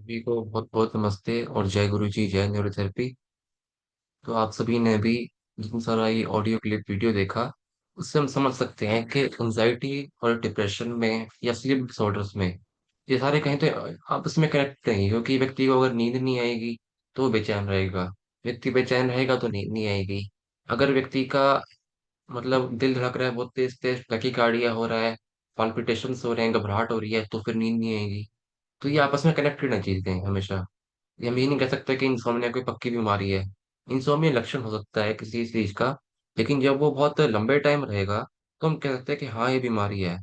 सभी को बहुत बहुत नमस्ते और जय गुरु जी, जय न्यूरोथेरेपी। तो आप सभी ने अभी जितना सारा ये ऑडियो क्लिप वीडियो देखा, उससे हम समझ सकते हैं कि एंजाइटी और डिप्रेशन में या स्लीप डिसऑर्डर्स में ये सारे कहीं तो आपस में कनेक्ट नहीं, क्योंकि व्यक्ति को अगर नींद नहीं आएगी तो वो बेचैन रहेगा। व्यक्ति बेचैन रहेगा तो नींद नहीं आएगी। अगर व्यक्ति का मतलब दिल धड़क रहा है, बहुत तेज तेज टैकीकार्डिया हो रहा है, पाल्पिटेशंस हो रहे हैं, घबराहट हो रही है, तो फिर नींद नहीं आएगी। तो ये आपस में कनेक्टेड है चीजें हमेशा। ये हम ये नहीं कह सकते कि इंसोम्निया कोई पक्की बीमारी है। इंसोम्निया लक्षण हो सकता है किसी चीज का, लेकिन जब वो बहुत लंबे टाइम रहेगा तो हम कह सकते हैं कि हाँ ये बीमारी है।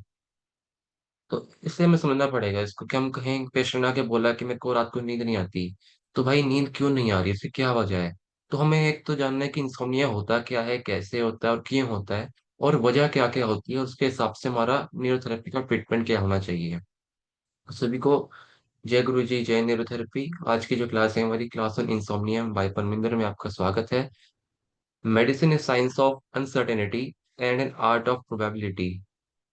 तो इसलिए हमें समझना पड़ेगा इसको कि हम कहें पेशेंट आके बोला कि मेरे को रात को नींद नहीं आती, तो भाई नींद क्यों नहीं आ रही, इसकी क्या वजह है। तो हमें एक तो जानना है कि इंसोम्निया होता क्या है, कैसे होता है और क्यों होता है, और वजह क्या क्या होती है, और उसके हिसाब से हमारा न्यूरोथेरेपी का ट्रीटमेंट क्या होना चाहिए। सभी को जय गुरु जी, जय न्यूरोथेरेपी। आज की जो क्लास है हमारी class on insomnia by Parminder में आपका स्वागत है। Medicine is science of uncertainty and an art of probability.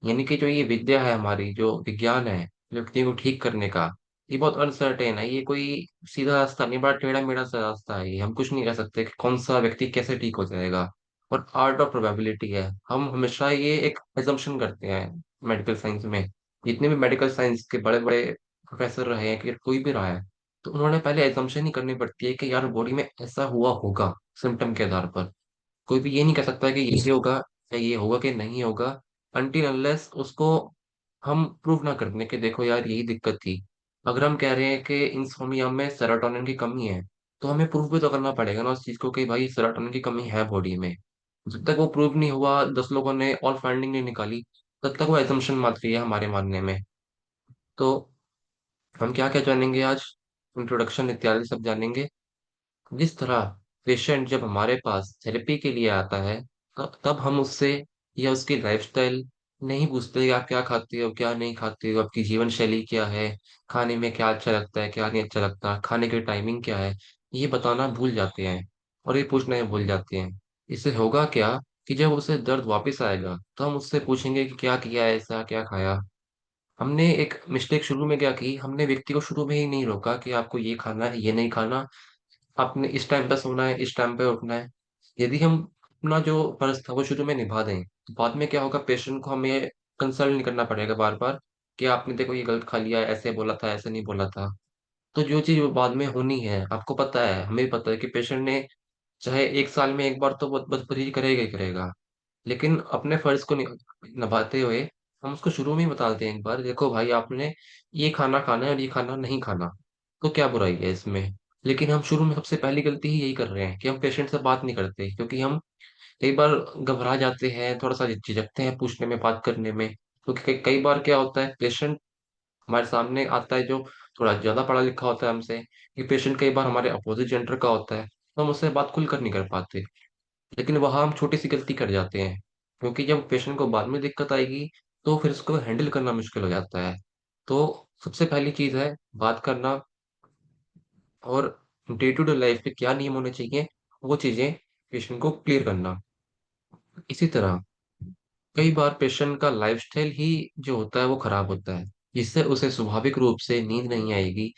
यानी कि जो ये विद्या है, हमारी जो विज्ञान है व्यक्ति को ठीक करने का, ये बहुत अनसर्टेन है। ये कोई सीधा रास्ता नहीं, बड़ा टेढ़ा मेढ़ा सा रास्ता है। ये हम कुछ नहीं कह सकते कि कौन सा व्यक्ति कैसे ठीक हो जाएगा। और आर्ट ऑफ प्रोबेबिलिटी है, हम हमेशा ये एक एजम्पशन करते हैं मेडिकल साइंस में। जितने भी मेडिकल साइंस के बड़े बड़े प्रोफेसर रहे हैं कि कोई भी रहा है, तो उन्होंने पहले एजम्पशन ही करनी पड़ती है कि यार बॉडी में ऐसा हुआ होगा सिम्टम के आधार पर। कोई भी ये नहीं कह सकता कि ये होगा या ये होगा कि नहीं होगा, अनटिल अनलेस उसको हम प्रूव ना कर दें कि देखो यार यही दिक्कत थी। अगर हम कह रहे हैं कि इंसोम्निया में सेरोटोनिन की कमी है, तो हमें प्रूव भी तो करना पड़ेगा ना उस चीज को कि भाई सेरोटोनिन की कमी है बॉडी में। जब तक वो प्रूव नहीं हुआ, 10 लोगों ने और फाइंडिंग नहीं निकाली, तब तक वो एजम्पशन मात्र ही है हमारे मानने में। तो हम क्या क्या जानेंगे आज, इंट्रोडक्शन इत्यादि सब जानेंगे। जिस तरह पेशेंट जब हमारे पास थेरेपी के लिए आता है, तब हम उससे या उसकी लाइफस्टाइल नहीं पूछते कि आप क्या खाते हो क्या नहीं खाते हो, आपकी जीवन शैली क्या है, खाने में क्या अच्छा लगता है क्या नहीं अच्छा लगता, खाने की टाइमिंग क्या है, ये बताना भूल जाते हैं और ये पूछना ही भूल जाते हैं। इससे होगा क्या कि जब उसे दर्द वापस आएगा तो हम उससे पूछेंगे कि क्या किया है, ऐसा क्या खाया। हमने एक मिस्टेक शुरू में क्या की, हमने व्यक्ति को शुरू में ही नहीं रोका कि आपको ये खाना है ये नहीं खाना, आपने इस टाइम पे सोना है इस टाइम पे उठना है। यदि हम अपना जो फर्ज था वो शुरू में निभा दें, तो बाद में क्या होगा, पेशेंट को हमें कंसल्ट नहीं करना पड़ेगा बार बार कि आपने देखो ये गलत खा लिया है, ऐसे बोला था ऐसे नहीं बोला था। तो जो चीज बाद में होनी है आपको पता है, हमें भी पता है कि पेशेंट ने चाहे 1 साल में एक बार तो बदतमीजी करेगा ही करेगा। लेकिन अपने फर्ज को निभाते हुए हम उसको शुरू में ही बता देते हैं एक बार, देखो भाई आपने ये खाना खाना है और ये खाना नहीं खाना, तो क्या बुराई है इसमें। लेकिन हम शुरू में सबसे पहली गलती ही यही कर रहे हैं कि हम पेशेंट से बात नहीं करते, क्योंकि हम कई बार घबरा जाते हैं, थोड़ा सा झिझकते हैं पूछने में बात करने में। क्योंकि कई बार क्या होता है, पेशेंट हमारे सामने आता है जो थोड़ा ज्यादा पढ़ा लिखा होता है हमसे, कि पेशेंट कई बार हमारे अपोजिट जेंडर का होता है, तो हम उससे बात खुलकर नहीं कर पाते। लेकिन वहां हम छोटी सी गलती कर जाते हैं, क्योंकि जब पेशेंट को बाद में दिक्कत आएगी तो फिर उसको हैंडल करना मुश्किल हो जाता है। तो सबसे पहली चीज है बात करना, और डे टू डे लाइफ में क्या नियम होने चाहिए वो चीजें पेशेंट को क्लियर करना। इसी तरह कई बार पेशेंट का लाइफस्टाइल ही जो होता है वो खराब होता है, जिससे उसे स्वाभाविक रूप से नींद नहीं आएगी।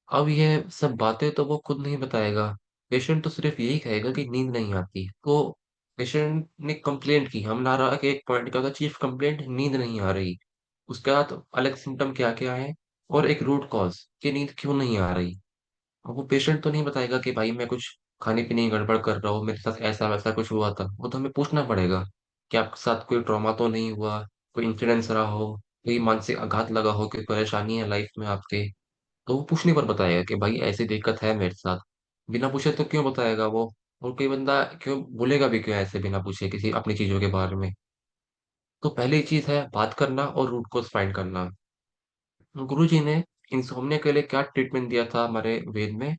अब ये सब बातें तो वो खुद नहीं बताएगा, पेशेंट तो सिर्फ यही कहेगा कि नींद नहीं आती। तो पेशेंट ने कंप्लेंट की, हम ला रहा कि एक पॉइंट क्या होता है, चीफ कंप्लेंट नींद नहीं आ रही। उसके बाद अलग सिम्टम क्या क्या है, और एक रूट कॉज कि नींद क्यों नहीं आ रही। अब वो पेशेंट तो नहीं बताएगा कि भाई मैं कुछ खाने पीने की गड़बड़ कर रहा हूँ, मेरे साथ ऐसा वैसा कुछ हुआ था। वो तो हमें पूछना पड़ेगा कि आपके साथ कोई ट्रॉमा तो नहीं हुआ, कोई इंसिडेंस रहा हो, कोई मानसिक आघात लगा हो, कोई परेशानी है लाइफ में आपके। तो वो पूछने पर बताएगा कि भाई ऐसी दिक्कत है मेरे साथ। बिना पूछे तो क्यों बताएगा वो। और कोई बंदा क्यों बोलेगा भी क्यों ऐसे बिना पूछे किसी अपनी चीजों के बारे में। तो पहली चीज है बात करना और रूट कॉज फाइंड करना। गुरुजी ने इंसोम्निया के लिए क्या ट्रीटमेंट दिया था हमारे वेद में,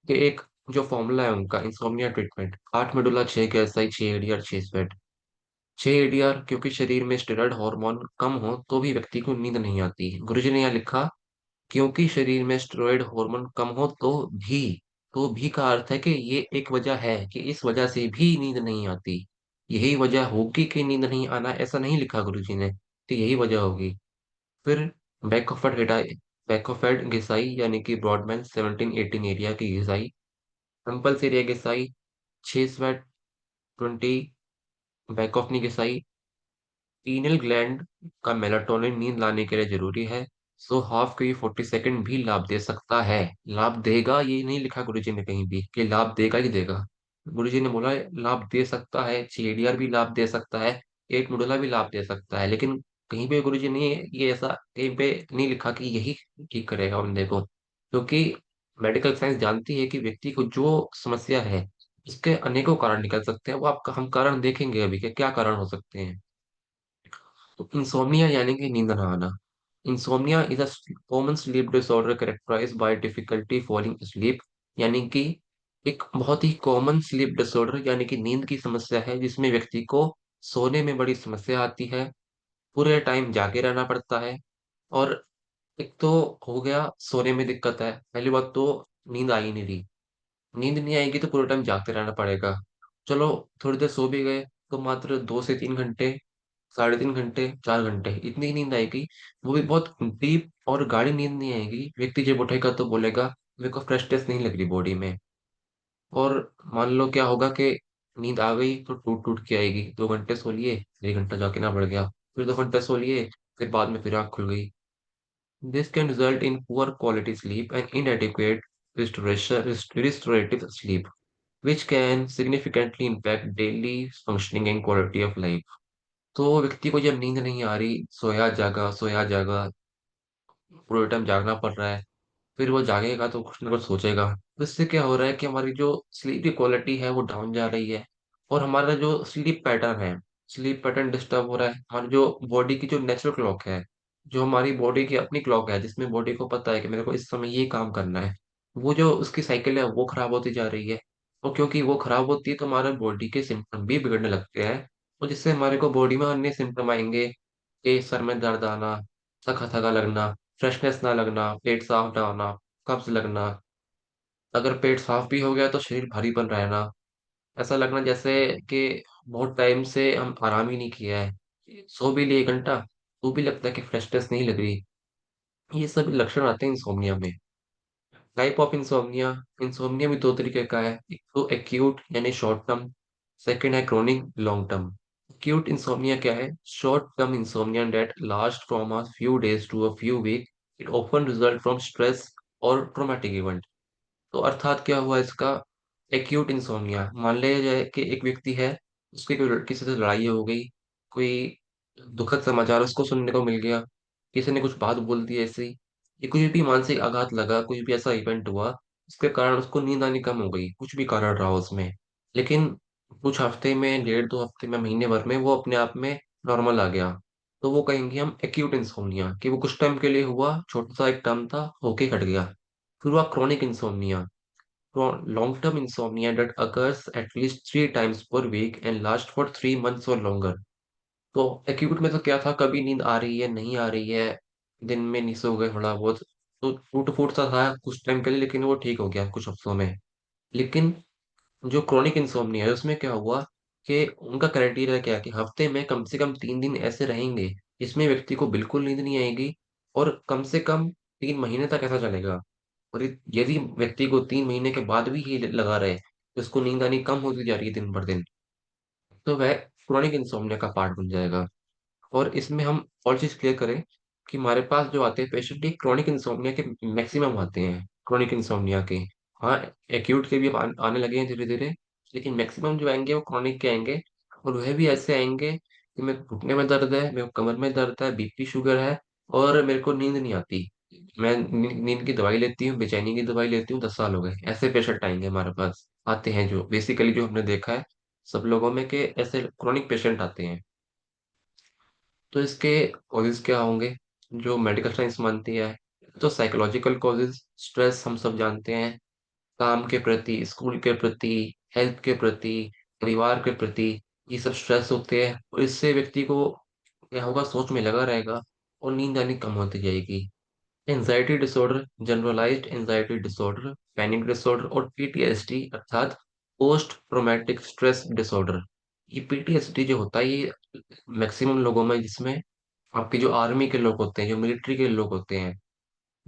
कि एक जो फॉर्मूला है उनका insomnia treatment, 8 medulla 6 गैसाई 6 ADR 6 sweat. 6 ADR क्योंकि शरीर में स्टेरॉइड हार्मोन कम हो तो भी व्यक्ति को नींद नहीं आती। गुरुजी ने यहाँ लिखा क्योंकि शरीर में स्टेरॉइड हार्मोन कम हो भी, तो भी का अर्थ है कि ये एक वजह है कि इस वजह से भी नींद नहीं आती। यही वजह होगी कि नींद नहीं आना, ऐसा नहीं लिखा गुरुजी ने, तो यही वजह होगी। फिर बैक ऑफ बैकोफेड घिसाई यानी कि ब्रॉडबैंड 17-18 एरिया की घिसाई, टेम्पल्स एरिया घिसाई, 6/20 बैकऑफनी घिसाई, पीनल ग्लैंड का मेलाटोनिन नींद लाने के लिए जरूरी है। सो हाफ की 40 सेकंड भी लाभ दे सकता है। लाभ देगा ये नहीं लिखा गुरुजी ने कहीं भी कि लाभ देगा ही देगा। गुरुजी ने बोला लाभ दे सकता है, CADR भी लाभ दे सकता है, एट नोडुला भी लाभ दे सकता है, लेकिन कहीं पे गुरुजी ने ये ऐसा कहीं पे नहीं लिखा कि यही ठीक करेगा बंदे को, क्योंकि मेडिकल साइंस जानती है कि व्यक्ति को जो समस्या है उसके अनेकों कारण निकल सकते हैं। वो आपका हम कारण देखेंगे अभी कि क्या कारण हो सकते हैं। तो इंसोम्निया यानी कि नींद ना आना। Insomnia is a common sleep disorder characterized by difficulty falling asleep, यानी कि एक बहुत ही कॉमन स्लीप डिसऑर्डर यानी कि नींद की समस्या है जिसमें व्यक्ति को सोने में बड़ी समस्या आती है, पूरे टाइम जागे रहना पड़ता है। और एक तो हो गया सोने में दिक्कत है, पहली बात तो नींद आ ही नहीं रही। नींद नहीं आएगी तो पूरे टाइम जागते रहना पड़ेगा। चलो थोड़ी देर सो भी गए तो मात्र 2 से 3 घंटे, 3.5 घंटे, 4 घंटे इतनी ही नींद आएगी। वो भी बहुत डीप और गाढ़ी नींद नहीं आएगी। व्यक्ति जब उठेगा तो बोलेगा मेरे को फ्रेशनेस नहीं लग रही बॉडी में। और मान लो क्या होगा कि नींद आ गई तो टूट टूट के आएगी। 2 घंटे सो लिए, 1 घंटा जाके ना पड़ गया, फिर 2 घंटे सो लिए, फिर बाद में फिर आँख खुल गई। This can result in poor quality sleep and inadequate restorative sleep, which can significantly impact daily functioning and quality of life। तो व्यक्ति को जब नींद नहीं आ रही, सोया जागा पूरे टाइम जागना पड़ रहा है, फिर वो जागेगा तो कुछ ना कुछ सोचेगा। तो इससे क्या हो रहा है कि हमारी जो स्लीप की क्वालिटी है वो डाउन जा रही है। और हमारा जो स्लीप पैटर्न डिस्टर्ब हो रहा है। हमारी जो बॉडी की जो नेचुरल क्लॉक है, जो हमारी बॉडी की अपनी क्लॉक है जिसमें बॉडी को पता है कि मेरे को इस समय ये काम करना है, वो जो उसकी साइकिल है वो खराब होती जा रही है। और क्योंकि वो खराब होती है तो हमारे बॉडी के सिम्टम भी बिगड़ने लगते हैं। और जिससे हमारे को बॉडी में अन्य सिम्टम आएंगे कि सर में दर्द आना, थका थका लगना, फ्रेशनेस ना लगना, पेट साफ ना होना, कब्ज लगना। अगर पेट साफ भी हो गया तो शरीर भारीपन रहना, ऐसा लगना जैसे कि बहुत टाइम से हम आराम ही नहीं किया है। सो भी लिए 1 घंटा तो भी लगता है कि फ्रेशनेस नहीं लग रही। ये सब लक्षण आते हैं इंसोम्निया में। टाइप ऑफ इंसोम्निया, इंसोम्निया भी दो तरीके का है। एक तो एक्यूट यानी शॉर्ट टर्म, सेकंड है chronic long term. Acute insomnia क्या है? Short term insomnia that last from a few days to a few week. It often result from stress और ट्रॉमेटिक इवेंट। तो अर्थात क्या हुआ इसका? एक्यूट इंसोम्निया, मान लिया जाए कि एक व्यक्ति है, उसकी कोई लड़की से लड़ाई हो गई, कोई दुखद समाचार उसको सुनने को मिल गया, किसी ने कुछ बात बोल दी ऐसी, ये कोई भी मानसिक आघात लगा, कुछ भी ऐसा इवेंट हुआ उसके कारण उसको नींद आनी कम हो गई, कुछ भी कारण रहा उसमें। लेकिन कुछ हफ्ते में, 1.5-2 हफ्ते में, महीने भर में वो अपने आप में नॉर्मल आ गया, तो वो कहेंगे हम एक्यूट इंसोम्निया, कि वो कुछ टाइम के लिए हुआ, छोटा सा एक टर्म था, होके हट गया। फिर हुआ chronic insomnia, long term insomnia that occurs at least 3 times per week and lasts for 3 months or longer। तो एक्यूट में तो क्या था, कभी नींद आ रही है नहीं आ रही है, दिन में नहीं सो गए थोड़ा बहुत, तो टूट फूट सा था कुछ टाइम के लिए, लेकिन वो ठीक हो गया कुछ हफ्तों में। लेकिन जो क्रोनिक इंसोम्निया है उसमें क्या हुआ कि उनका क्राइटेरिया क्या है कि हफ्ते में कम से कम 3 दिन ऐसे रहेंगे जिसमें व्यक्ति को बिल्कुल नींद नहीं आएगी। और कम से कम 3 महीने तक ऐसा चलेगा। और यदि व्यक्ति को 3 महीने के बाद भी ये लगा रहे कि उसको नींद आनी कम होती जा रही है दिन भर दिन, तो वह क्रोनिक इंसोम्निया का पार्ट बन जाएगा। और इसमें हम और चीज क्लियर करें कि हमारे पास जो आते हैं पेशेंट, ये क्रोनिक इंसोम्निया के मैक्सिमम आते हैं, क्रोनिक इंसोम्निया के। हाँ, एक्यूट के भी अब आने लगे हैं धीरे धीरे, लेकिन मैक्सिमम जो आएंगे वो क्रोनिक के आएंगे। और वह भी ऐसे आएंगे कि मेरे घुटने में दर्द है, मेरे को कमर में दर्द है, बीपी शुगर है, और मेरे को नींद नहीं आती। मैं नींद की दवाई लेती हूँ, बेचैनी की दवाई लेती हूँ, 10 साल हो गए। ऐसे पेशेंट आएंगे हमारे पास, आते हैं, जो बेसिकली जो हमने देखा है सब लोगों में कि ऐसे क्रोनिक पेशेंट आते हैं। तो इसके कॉजेज क्या होंगे जो मेडिकल साइंस मानती है? तो साइकोलॉजिकल कॉजेज, स्ट्रेस हम सब जानते हैं, काम के प्रति, स्कूल के प्रति, हेल्थ के प्रति, परिवार के प्रति, ये सब स्ट्रेस होते हैं। और इससे व्यक्ति को क्या होगा, सोच में लगा रहेगा और नींद आनी कम होती जाएगी। Anxiety disorder, generalized anxiety disorder, panic disorder और PTSD अर्थात पोस्ट ट्रोमैटिक स्ट्रेस डिसऑर्डर। ये PTSD जो होता है ये मैक्सिमम लोगों में, जिसमें आपके जो आर्मी के लोग होते हैं, जो मिलिट्री के लोग होते हैं,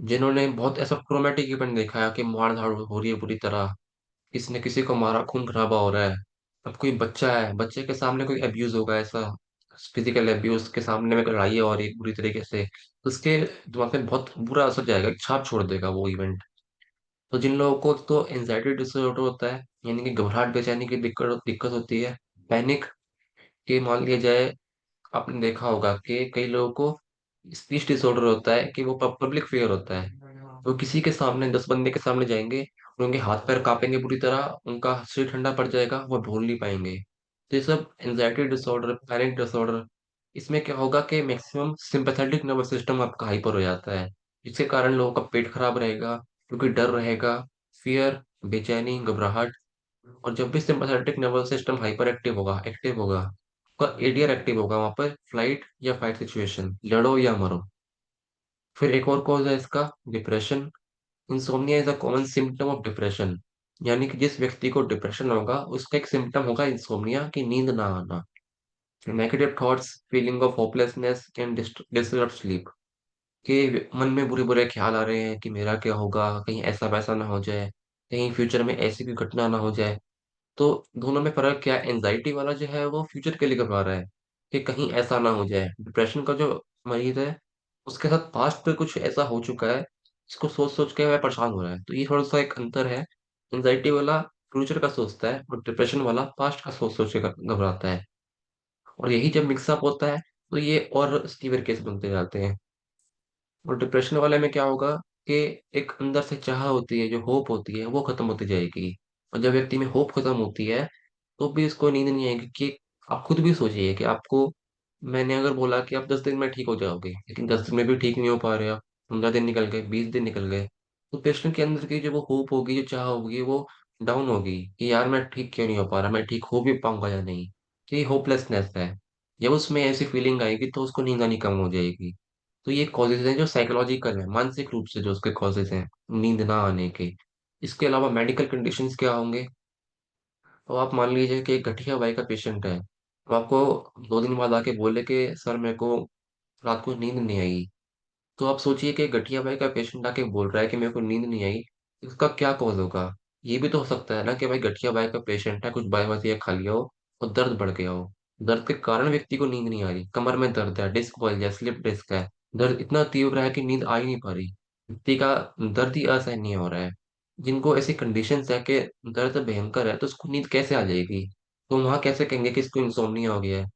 जिन्होंने बहुत ऐसा ट्रोमेटिक इवेंट देखा है कि मार धाड़ हो रही है बुरी तरह, किसी ने किसी को मारा, खून खराबा हो रहा है। अब कोई बच्चा है, बच्चे के सामने कोई अब्यूज होगा ऐसा, फिजिकल अब्यूज के सामने में लड़ाई हो रही है बुरी तरीके से, तो उसके दिमाग में बहुत बुरा असर जाएगा, एक छाप छोड़ देगा वो इवेंट। तो जिन लोगों को तो एंजाइटी डिसऑर्डर होता है, यानी कि घबराहट बेचैनी की दिक्कत दिक्कत होती है, पैनिक, के मान लिया जाए, आपने देखा होगा कि कई लोगों को स्पीच डिसऑर्डर होता है कि वो पब्लिक फियर होता है। वो किसी के सामने 10 बंदे के सामने जाएंगे और उनके हाथ पैर कांपेंगे बुरी तरह, उनका सिर ठंडा पड़ जाएगा, वो बोल नहीं पाएंगे। तो ये सब एंजाइटी डिसऑर्डर, पैनिक डिसऑर्डर, इसमें क्या होगा कि मैक्सिमम सिंपैथेटिक नर्वस सिस्टम आपका हाइपर हो जाता है, जिसके कारण लोगों का पेट खराब रहेगा, क्योंकि डर रहेगा, फियर, बेचैनी, घबराहट। और जब भी sympathetic nervous system hyper active होगा, आपका एडीआर एक्टिव होगा, वहां पर फ्लाइट या फाइट सिचुएशन, लड़ो या मरो। फिर एक और कॉज है इसका, depression. Insomnia is a common symptom of depression, यानी कि जिस व्यक्ति को डिप्रेशन होगा उसका एक सिम्टम होगा इंसोम्निया की नींद ना आना। Negative thoughts, feeling of hopelessness can disturb sleep, के मन में बुरे बुरे ख्याल आ रहे हैं कि मेरा क्या होगा, कहीं ऐसा वैसा ना हो जाए, कहीं फ्यूचर में ऐसी कोई घटना ना हो जाए। तो दोनों में फर्क क्या है, एंजाइटी वाला जो है वो फ्यूचर के लिए घबरा रहा है कि कहीं ऐसा ना हो जाए। डिप्रेशन का जो मरीज है, उसके साथ पास्ट पे कुछ ऐसा हो चुका है, इसको सोच सोच के वह परेशान हो रहा है। तो ये थोड़ा सा एक अंतर है, एंजाइटी वाला फ्यूचर का सोचता है और डिप्रेशन वाला पास्ट का सोच सोच के घबराता है। और यही जब मिक्सअप होता है तो ये और सीवियर केस बनते जाते हैं। और डिप्रेशन वाले में क्या होगा कि एक अंदर से चाह होती है, जो होप होती है वो खत्म होती जाएगी। और जब व्यक्ति में होप खत्म होती है तो भी उसको नींद नहीं आएगी। कि आप खुद भी सोचिए कि आपको, मैंने अगर बोला कि आप 10 दिन में ठीक हो जाओगे, लेकिन 10 दिन में भी ठीक नहीं हो पा रहे आप, 15 दिन निकल गए, 20 दिन निकल गए, तो पेशेंट के अंदर की जो वो होप होगी, जो चाह होगी, वो डाउन होगी कि यार मैं ठीक क्यों नहीं हो पा रहा, मैं ठीक हो भी पाऊंगा या नहीं। तो ये होपलेसनेस है। जब उसमें ऐसी फीलिंग आएगी तो उसको नींद आनी कम हो जाएगी। तो ये कॉजेज हैं जो साइकोलॉजिकल है, मानसिक रूप से जो उसके कॉजेज हैं नींद ना आने के। इसके अलावा मेडिकल कंडीशंस क्या होंगे। तो आप मान लीजिए कि एक गठिया बाई का पेशेंट है, तो आपको 2 दिन बाद आके बोले कि सर मेरे को रात को नींद नहीं आई। तो आप सोचिए कि गठिया भाई का पेशेंट आके बोल रहा है कि मेरे को नींद नहीं आई, इसका क्या कॉज होगा। ये भी तो हो सकता है ना कि भाई गठिया भाई का पेशेंट है, कुछ बाई बाई खा लिया हो और दर्द बढ़ गया हो, दर्द के कारण व्यक्ति को नींद नहीं आ रही, कमर में दर्द है, डिस्क बल्ज है, स्लिप डिस्क है, दर्द इतना तीव्र है कि नींद आ ही नहीं पा रही, व्यक्ति का दर्द ही असहनीय हो रहा है। जिनको ऐसी कंडीशन है कि दर्द भयंकर है, तो उसको नींद कैसे आ जाएगी। तो वहां कैसे कहेंगे कि इसको इंसोम्निया हो गया है।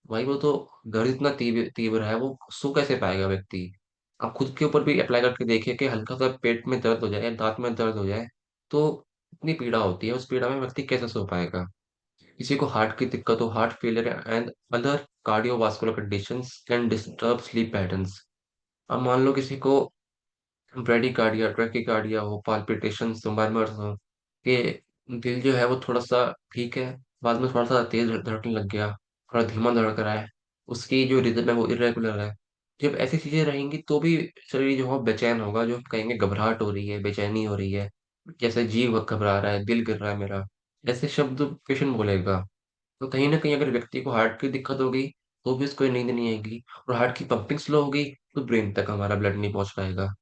भाई वो तो दर्द इतना तीव्र तीव्र है, वो सो कैसे पाएगा व्यक्ति। आप खुद के ऊपर भी अप्लाई करके देखिए कि हल्का सा पेट में दर्द हो जाए या दांत में दर्द हो जाए, तो इतनी पीड़ा होती है, उस पीड़ा में व्यक्ति कैसे सो पाएगा। किसी को हार्ट की दिक्कत हो, heart failure and other cardiovascular conditions can disturb sleep patterns. अब मान लो किसी को ब्रेडिकार्डिया, ट्रैकिकार्डिया हो, पाल्पिटेशन, मरमर हो, कि दिल जो है वो थोड़ा सा ठीक है, बाद में थोड़ा सा तेज धड़कने लग गया, थोड़ा धीमा धड़क रहा है, उसकी जो रिदम है वो इरेगुलर है। जब ऐसी चीजें रहेंगी तो भी शरीर जो है बेचैन होगा, जो कहेंगे घबराहट हो रही है, बेचैनी हो रही है, जैसे जीव घबरा रहा है, दिल गिर रहा है मेरा, ऐसे शब्द पेशेंट बोलेगा। तो कहीं ना कहीं अगर व्यक्ति को हार्ट की दिक्कत हो गई तो भी उसको नींद नहीं आएगी, और हार्ट की पंपिंग स्लो हो गई तो ब्रेन तक हमारा ब्लड नहीं पहुंच पाएगा।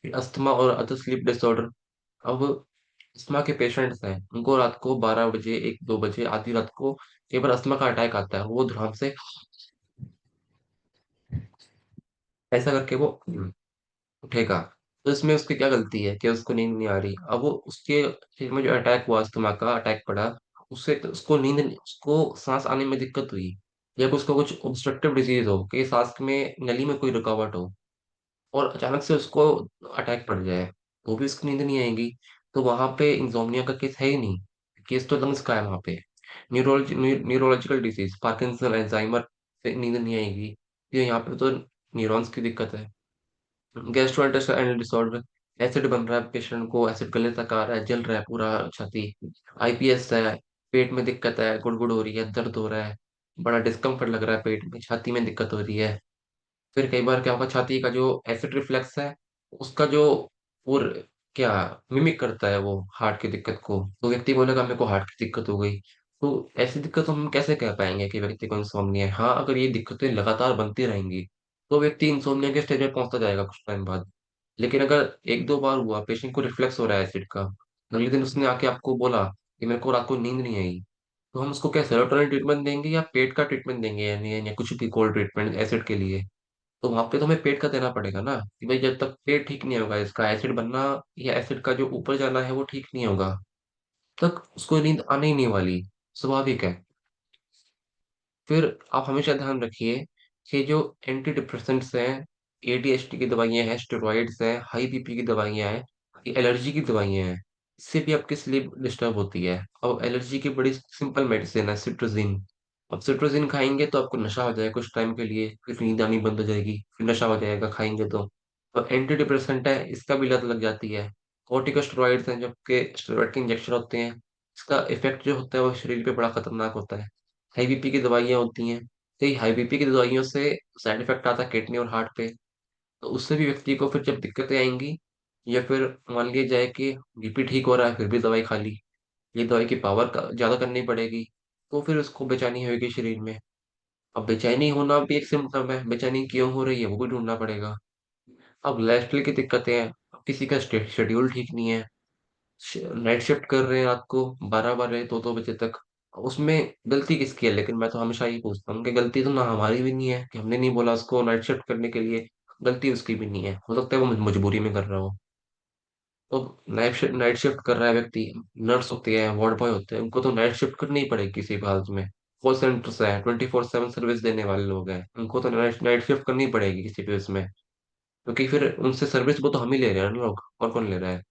अस्थमा और अदर स्लीप डिसऑर्डर। अब अस्थमा के पेशेंट्स हैं, उनको रात को 12 बजे, 1-2 बजे, आधी रात को कई बार अस्थमा का अटैक आता है, वो धड़ाम से ऐसा करके वो उठेगा। तो इसमें उसकी क्या गलती है कि उसको नींद नहीं आ रही। अब वो उसके शरीर में जो अटैक हुआ, अस्थमा का अटैक पड़ा, उससे तो उसको उसको सांस आने में दिक्कत हुई, या उसको कुछ ऑब्स्ट्रक्टिव डिजीज हो कि सांस में नली में कोई रुकावट हो, और अचानक से उसको अटैक पड़ जाए, तो भी उसको नींद नहीं आएगी। तो वहां पे इंसोम्निया का केस है ही नहीं, केस तो लंग्स का है वहां पे। न्यूरोलॉजिकल डिजीज, पार्किंसन, अल्जाइमर से नींद नहीं आएगी, ये यहाँ पे तो न्यूरॉन्स की दिक्कत है। गैस्ट्रोइंटेस्टाइनल डिसऑर्डर, एसिड बन रहा है, पेशेंट को एसिड गले तक आ रहा है, जल रहा है पूरा छाती। आईपीएस है, पेट में दिक्कत है, गुड़गुड़ हो रही है, दर्द हो रहा है, बड़ा डिस्कम्फर्ट लग रहा है पेट में, छाती में दिक्कत हो रही है। फिर कई बार क्या होगा, छाती का जो एसिड रिफ्लेक्स है, उसका जो और क्या मिमिक करता है वो हार्ट की दिक्कत को, तो व्यक्ति बोलेगा मेरे को हार्ट की दिक्कत हो गई। तो ऐसी दिक्कत हम कैसे कह पाएंगे कि व्यक्ति को इंसोम्निया है। हाँ, अगर ये दिक्कतें लगातार बनती रहेंगी तो व्यक्ति इंसोम्निया के स्टेज में पहुंचता जाएगा कुछ टाइम बाद। लेकिन अगर एक दो बार हुआ, पेशेंट को रिफ्लेक्स हो रहा है एसिड का, अगले दिन उसने आके आपको बोला कि मेरे को रात को नींद नहीं आई, तो हम उसको क्या सेरोटोनिन ट्रीटमेंट देंगे या पेट का ट्रीटमेंट देंगे, या कुछ भी कोल्ड ट्रीटमेंट एसिड के लिए? तो वहां पे तो हमें पेट का देना पड़ेगा ना, कि भाई जब तक पेट ठीक नहीं होगा, इसका एसिड बनना या एसिड का जो ऊपर जाना है वो ठीक नहीं होगा, तक उसको नींद आने ही नहीं वाली। स्वाभाविक है। फिर आप हमेशा ध्यान रखिए कि जो एंटी डिप्रेसेंट्स हैं, एडीएचडी की दवाइयां हैं, स्टेरॉइड्स हैं, हाई बीपी की दवाइयां हैं, ये एलर्जी की दवाइयां हैं, इससे भी आपकी स्लीप डिस्टर्ब होती है। और एलर्जी की बड़ी सिंपल मेडिसिन है सिट्रोजिन। अब सिट्रोजिन खाएंगे तो आपको नशा हो जाएगा कुछ टाइम के लिए, फिर नींद आनी बंद हो जाएगी, फिर नशा हो जाएगा खाएंगे तो एंटी डिप्रेसेंट है, इसका भी लत लग जाती है। कॉर्टिकोस्टेरॉइड्स हैं, जबकि स्टेरॉइड के इंजेक्शन होते हैं, इसका इफेक्ट जो होता है वो शरीर पे बड़ा खतरनाक होता है। हाई बीपी की दवाइयाँ होती हैं, तो ये हाई बीपी की दवाइयों से साइड इफेक्ट आता है किडनी और हार्ट पे। तो उससे भी व्यक्ति को फिर जब दिक्कतें आएंगी, या फिर मान लिया जाए कि बीपी ठीक हो रहा है फिर भी दवाई खा ली, ये दवाई की पावर ज्यादा करनी पड़ेगी, तो फिर उसको बेचैनी होगी शरीर में। अब बेचैनी होना भी एक सिम्टम है, बेचैनी क्यों हो रही है वो भी ढूंढना पड़ेगा। अब लाइफस्टाइल की दिक्कतें हैं, अब किसी का शेड्यूल ठीक नहीं है, नाइट शिफ्ट कर रहे हैं रात को 12 12 दो बजे तक, उसमें गलती किसकी है? लेकिन मैं तो हमेशा ही पूछता हूँ कि गलती तो ना हमारी भी नहीं है कि हमने नहीं बोला उसको नाइट शिफ्ट करने के लिए, गलती उसकी भी नहीं है, हो सकता है वो मजबूरी में कर रहा हो। तो नाइट शिफ्ट कर रहा है व्यक्ति, नर्स होते हैं, वार्ड बॉय होते हैं, उनको तो नाइट शिफ्ट करनी ही पड़ेगी किसी भी हालत में। कॉल सेंटर्स हैं, 24/7 सर्विस देने वाले लोग हैं, उनको तो नाइट शिफ्ट करनी पड़ेगी किसी भी उसमें, क्योंकि फिर उनसे सर्विस वो तो हम ही ले रहे हैं ना लोग, और कौन ले रहा है?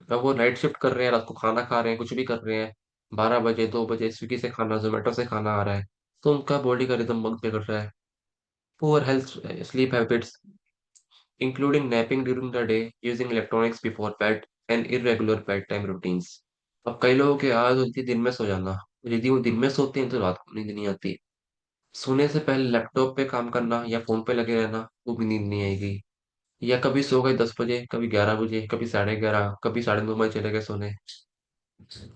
अब वो नाइट शिफ्ट कर रहे हैं, रात को खाना खा रहे हैं, कुछ भी कर रहे हैं, 12 बजे 2 बजे स्विगी से खाना, जोमेटो से खाना आ रहा है, तो उनका बॉडी का रिदम वक्त पे कर रहा है। Poor health sleep habits including napping during the day, using electronics before bed and irregular bed time routines. अब कई लोगों की आदत होती है दिन में सो जाना, यदि वो दिन में सोते हैं तो रात को नींद नहीं आती। सोने से पहले लैपटॉप पे काम करना या फोन पे लगे रहना, वो भी नींद नहीं आएगी। या कभी सो गए 10 बजे, कभी 11 बजे, कभी 11:30, कभी 9:30 चले गए सोने,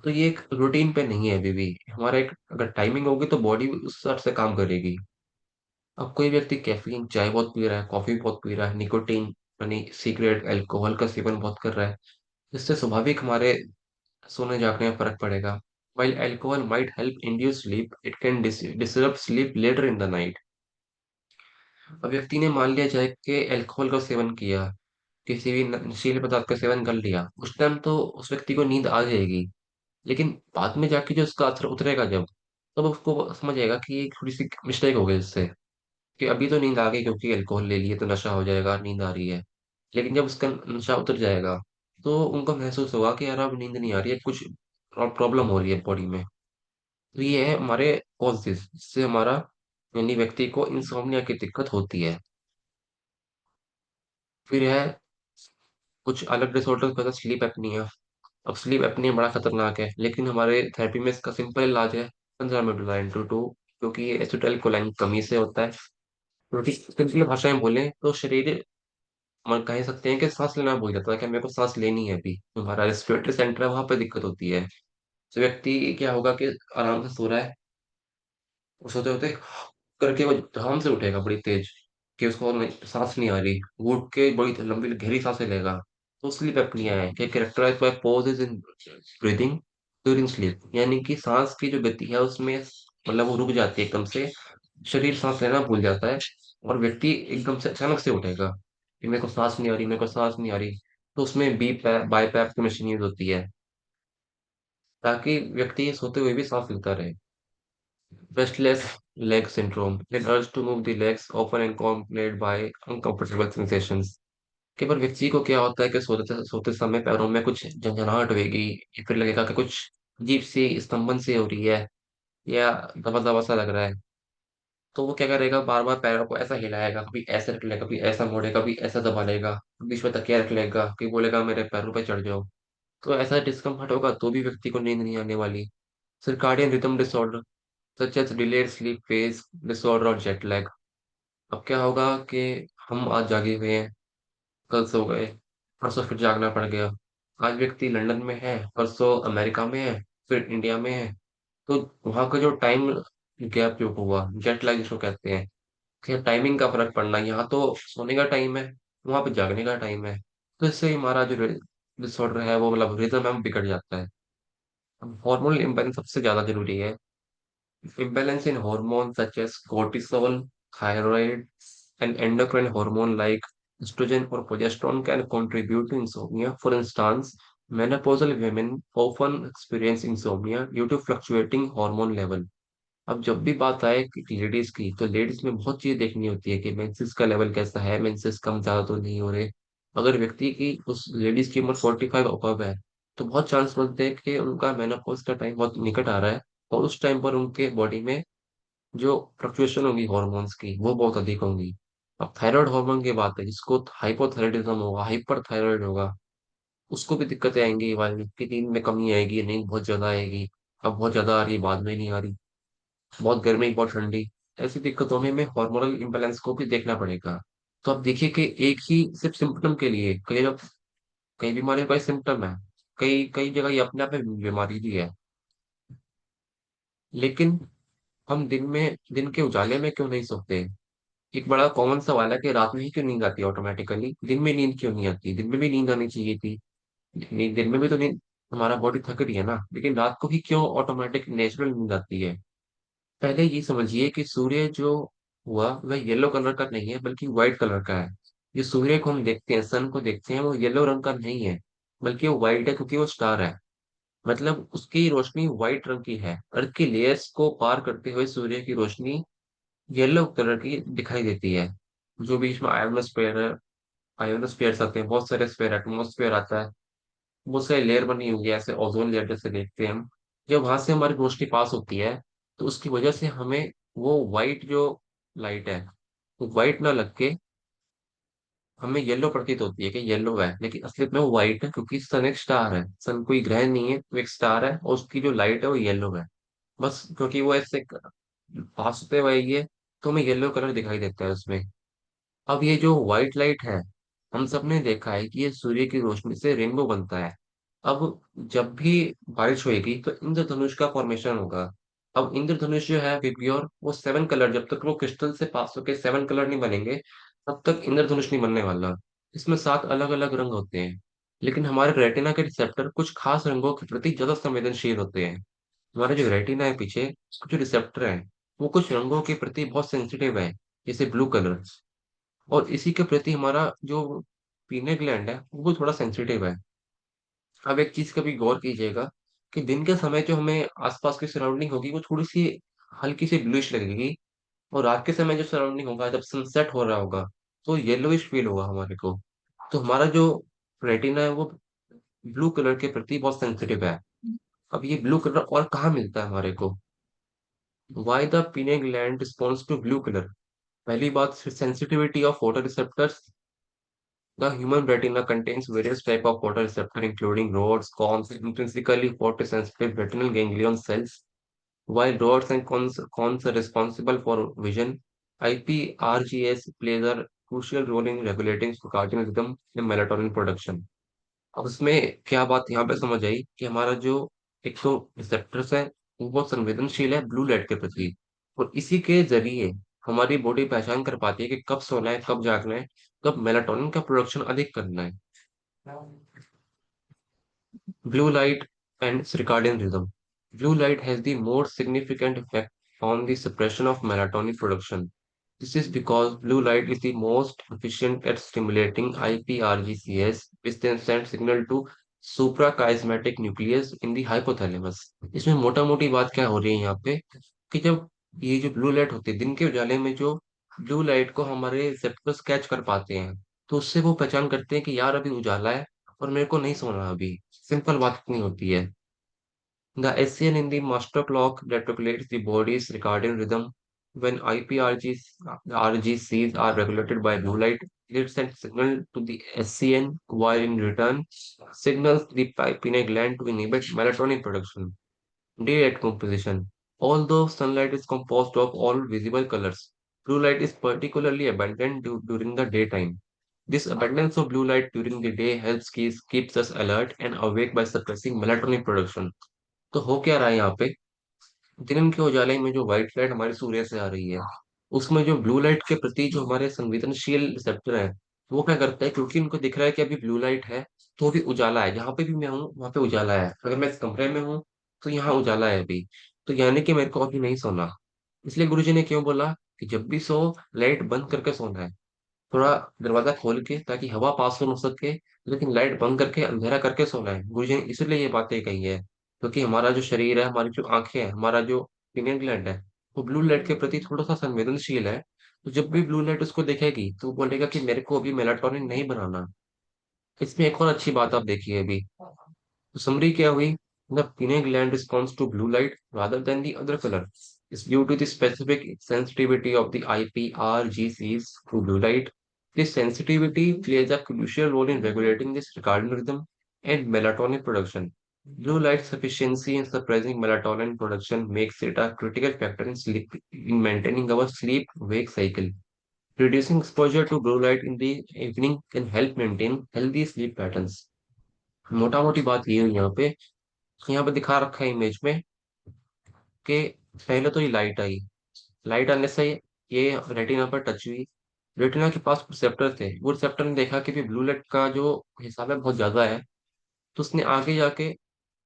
तो ये एक रूटीन पे नहीं है अभी भी हमारा। एक अगर टाइमिंग होगी तो बॉडी उस हिसाब से काम करेगी। अब कोई व्यक्ति कैफीन, चाय बहुत पी रहा है, कॉफी बहुत पी रहा है, निकोटीन यानी सिगरेट, अल्कोहल का सेवन बहुत कर रहा है, इससे स्वाभाविक हमारे सोने जागने में फर्क पड़ेगा। While alcohol might help induce sleep, it can disrupt sleep later in the night. अब व्यक्ति ने मान लिया जाए कि अल्कोहल का सेवन किया, किसी भी नशीले पदार्थ का सेवन कर लिया, उस टाइम तो उस व्यक्ति को नींद आ जाएगी, लेकिन बाद में जाके जो उसका असर उतरेगा जब, तब उसको समझ आएगा कि ये थोड़ी सी मिस्टेक हो गई उससे, कि अभी तो नींद आ गई क्योंकि अल्कोहल ले लिए तो नशा हो जाएगा, नींद आ रही है। लेकिन जब उसका नशा उतर जाएगा, तो उनको महसूस होगा कि यार अब नींद नहीं आ रही है, कुछ प्रॉब्लम हो रही है बॉडी में। तो ये है हमारे कॉजेज जिससे हमारा यानी व्यक्ति को इंसोम्निया की दिक्कत होती है। फिर है कुछ अलग डिसऑर्डर का स्लीप एपनिया। अब स्लीप एपनिया बड़ा खतरनाक है, लेकिन हमारे थेरेपी में इसका सिंपल इलाज है 15 मिनट लाइन टू टू, क्योंकि ये एसिटाइलकोलाइन की कमी से होता है। क्योंकि सिंपल भाषा में बोले तो शरीर मन कह सकते हैं कि सांस लेना भूल जाता है कि मेरे को सांस लेनी है, अभी हमारा रेस्पिरेटरी सेंटर है वहां पे दिक्कत होती है। तो व्यक्ति क्या होगा कि आराम से सो रहा है, वो सोते होते करके वो ध्यान से उठेगा बड़ी तेज, कि उसको सांस नहीं आ रही, वो उठ के बड़ी लंबी गहरी सांसें लेगा। तो स्लीप एपनिया है कि characterize by pauses in breathing during sleep, यानी कि सांस की जो गति है उसमें मतलब वो रुक जाती है एकदम से, शरीर सांस लेना भूल जाता है, और व्यक्ति एकदम से अचानक से उठेगा कि मेरे को सांस नहीं आ रही, मेरे को सांस नहीं आ रही। तो उसमें बी पैप बाई पैप की मशीन यूज होती है, ताकि व्यक्ति सोते हुए भी सांस लेता रहे। Restless leg syndrome, an urge to move the legs, often accompanied by uncomfortable sensations। केवल व्यक्ति को क्या होता है कि सोते सोते समय पैरों में कुछ झंझनाहट होगी, या फिर लगेगा कि कुछ अजीब सी स्तंभन सी हो रही है, या दबा दबा सा लग रहा है। तो वो क्या करेगा, बार बार पैरों को ऐसा हिलाएगा, कभी ऐसे रख लेगा, कभी ऐसा मोड़ेगा, कभी ऐसा दबा लेगा, बीच में तकिया रख लेगा, कभी बोलेगा मेरे पैरों पे चढ़ जाओ। तो ऐसा डिस्कम्फर्ट होगा तो भी व्यक्ति को नींद नहीं आने वाली। Circadian rhythm disorder such as delayed sleep phase disorder और जेट लैग। अब क्या होगा कि हम आज जागे हुए हैं, कल सो गए, परसों फिर जागना पड़ गया। आज व्यक्ति लंदन में है, परसों अमेरिका में है, फिर इंडिया में है, तो वहाँ का जो टाइम गैप जो हुआ, जेट लैग जिसको कहते हैं, कि टाइमिंग का फर्क पड़ना, यहाँ तो सोने का टाइम है, वहां पे जागने का टाइम है। तो इससे हमारा जो डिसऑर्डर है वो मतलब रिदम है वो बिगड़ जाता है। हार्मोनल इम्बैलेंस सबसे ज्यादा जरूरी है। Imbalance in hormones such as cortisol, thyroid, and endocrine hormone like estrogen or progesterone can contribute to insomnia. For instance, menopausal women often experience insomnia due to fluctuating hormone level. अब जब भी बात आए ladies की, तो ladies में बहुत चीजें देखनी होती है कि मेंसेस का लेवल कैसा है, मेंसेस कम ज्यादा तो नहीं हो रहे। अगर व्यक्ति की उस लेडीज की उम्र 45 अबव है, तो बहुत चांस बनते हैं कि उनका मेनोपॉज का टाइम बहुत निकट आ रहा है, और उस टाइम पर उनके बॉडी में जो फ्लक्चुएशन होगी हॉर्मोन्स की वो बहुत अधिक होंगी। अब थायराइड हार्मोन की बात है, जिसको हाइपोथायराइडिज्म होगा, हाइपर थायराइड होगा, उसको भी दिक्कतें आएंगी, वाली की नींद में कमी आएगी, नींद बहुत ज्यादा आएगी। अब बहुत ज्यादा आ रही है, बाद में नहीं आ रही, बहुत गर्मी बहुत ठंडी, ऐसी दिक्कतों में हमें हार्मोनल इम्बैलेंस को भी देखना पड़ेगा। तो अब देखिए कि एक ही सिर्फ सिम्टम के लिए कई लोग, कई बीमारियों का सिम्टम है, कई कई जगह ये अपने आप में बीमारी भी है। लेकिन हम दिन के उजाले में क्यों नहीं सोते? एक बड़ा कॉमन सवाल है कि रात में ही क्यों नींद आती है ऑटोमेटिकली, दिन में नींद क्यों नहीं आती? दिन में भी नींद आनी चाहिए थी। दिन में भी तो नींद, हमारा बॉडी थक रही है ना, लेकिन रात को ही क्यों ऑटोमेटिक नेचुरल नींद आती है? पहले ये समझिए कि सूर्य जो हुआ वह येलो कलर का नहीं है, बल्कि व्हाइट कलर का है। ये सूर्य को हम देखते हैं, सन को देखते हैं, वो येलो रंग का नहीं है, बल्कि वो व्हाइट है, क्योंकि वो स्टार है। मतलब उसकी रोशनी व्हाइट रंग की है, अर्थ की लेयर्स को पार करते हुए सूर्य की रोशनी येलो कलर की दिखाई देती है। जो बीच में आयोनोस्फेयर है, आयोनोस्फेयर आते हैं, बहुत सारे स्फेयर, एटमोस्फेयर आता है, बहुत सारी लेयर बनी हुई है, ऐसे ओजोन लेयर जैसे देखते हैं हम। जब वहां से हमारी रोशनी पास होती है, तो उसकी वजह से हमें वो व्हाइट जो लाइट है, वो व्हाइट ना लग के हमें येलो प्रतीत होती है कि येलो है, लेकिन असलियत में वो व्हाइट है, क्योंकि सन एक स्टार है, सन कोई ग्रह नहीं है, वो एक स्टार है, और उसकी जो लाइट है वो येलो है। बस क्योंकि वो ऐसे पास होते हुए ये, तो हमें येलो कलर दिखाई देता है उसमें। अब ये जो व्हाइट लाइट है, हम सब ने देखा है कि ये सूर्य की रोशनी से रेनबो बनता है। अब जब भी बारिश होएगी तो इंद्रधनुष का फॉर्मेशन होगा। अब इंद्रधनुष जो है प्योर, वो 7 कलर, जब तक वो क्रिस्टल से पास होके 7 कलर नहीं बनेंगे, तब तक इंद्रधनुष नहीं बनने वाला। इसमें 7 अलग अलग रंग होते हैं। लेकिन हमारे रेटिना के रिसेप्टर कुछ खास रंगों के प्रति ज्यादा संवेदनशील होते हैं। हमारे जो रेटिना है पीछे, उसके जो रिसेप्टर है, वो कुछ रंगों के प्रति बहुत सेंसिटिव है, जैसे ब्लू कलर। और इसी के प्रति हमारा जो पीने ग्लैंड है वो थोड़ा सेंसिटिव है। अब एक चीज कभी गौर कीजिएगा कि दिन के समय जो हमें आसपास की सराउंडिंग होगी वो थोड़ी सी हल्की सी ब्लूइश लगेगी, और रात के समय जो सराउंडिंग होगा, जब सनसेट हो रहा होगा, तो येलोइश फील होगा हमारे को। तो हमारा जो रेटिना है वो ब्लू कलर के प्रति बहुत सेंसिटिव है। अब ये ब्लू कलर और कहाँ मिलता है हमारे को? Why the pineal gland responds to blue color? पहली बात, sensitivity of photo receptors. The human retina contains various types of photoreceptors, including rods, cones, intrinsically photosensitive retinal ganglion cells. While rods and cones are responsible for vision, IPRGS plays a crucial role in regulating circadian rhythm and melatonin production. अब उसमें क्या बात यहाँ पे समझ आई कि हमारा जो एक तो रिसेप्टर्स है, वो बहुत संवेदनशील है ब्लू लाइट के प्रति, और इसी के जरिए हमारी बॉडी पहचान कर पाती है कि कब सोना है, कब जागना है, कब मेलाटोनिन का प्रोडक्शन अधिक करना है। Blue light and circadian rhythm. Blue light has the most significant effect on the suppression of melatonin production. This is because blue light is the most efficient at stimulating IPRGCS, which then sends signal to suprachiasmatic nucleus in the hypothalamus. इसमें मोटा मोटी बात क्या हो रही है यहाँ पे, कि जब ये जो ब्लू लाइट होती है दिन के उजाले में, जो ब्लू लाइट को हमारे रिसेप्टर्स कैच कर पाते हैं, तो उससे वो पहचान करते हैं कि यार अभी उजाला है और मेरे को नहीं सोना अभी। सिंपल बात इतनी होती है। The SCN in the master clock that regulates the body's circadian rhythm. When RGCs are regulated by blue light, it sends signal to the SCN, while in return signals the pineal gland to inhibit melatonin production. Daylight composition. Although sunlight is composed of all visible colors, blue light is particularly abundant during the daytime. This abundance of blue light during the day helps keeps us alert and awake by suppressing melatonin production. तो हो क्या रहा है यहाँ पे, दिन के उजाले में जो व्हाइट लाइट हमारे सूर्य से आ रही है, उसमें जो ब्लू लाइट के प्रति जो हमारे संवेदनशील रिसेप्टर है, वो क्या करता है, क्योंकि उनको दिख रहा है कि अभी ब्लू लाइट है, तो अभी उजाला है, जहां पे भी मैं हूँ वहां पे उजाला है, अगर मैं इस कमरे में हूँ तो यहाँ उजाला है अभी, तो यानी कि मेरे को अभी नहीं सोना। इसलिए गुरुजी ने क्यों बोला कि जब भी सो, लाइट बंद करके सोना है, थोड़ा दरवाजा खोल के ताकि हवा पास हो सके, लेकिन लाइट बंद करके अंधेरा करके सोना है। गुरुजी ने इसलिए ये बातें कही है, क्योंकि हमारा जो शरीर है, हमारी जो आंखें हैं, हमारा जो पिनियन ग्लैंड है, वो ब्लू लाइट के प्रति थोड़ा सा संवेदनशील है। तो जब भी ब्लू लाइट उसको देखेगी तो वो बोलेगा कि मेरे को अभी मेलाटोनिन नहीं बनाना। इसमें एक और अच्छी बात आप देखिए अभी, तो समरी क्या हुई, the pineal gland responds to blue light rather than the other color is due to the specific sensitivity of the IPRGCs to blue light. This sensitivity plays a crucial role in regulating the circadian rhythm and melatonin production. Blue light sufficiency in suppressing melatonin production makes it a critical factor in sleep, in maintaining our sleep-wake cycle. Reducing exposure to blue light in the evening can help maintain healthy sleep patterns. मोटा मोटी बात ये है यहाँ पे दिखा रखा है इमेज में कि पहले तो ये लाइट आई, लाइट आने से ये रेटिना पर टच हुई, रेटिना के पास रिसेप्टर थे, वो रिसेप्टर ने देखा कि भी ब्लू लाइट का जो हिसाब है बहुत ज्यादा है, तो उसने आगे जाके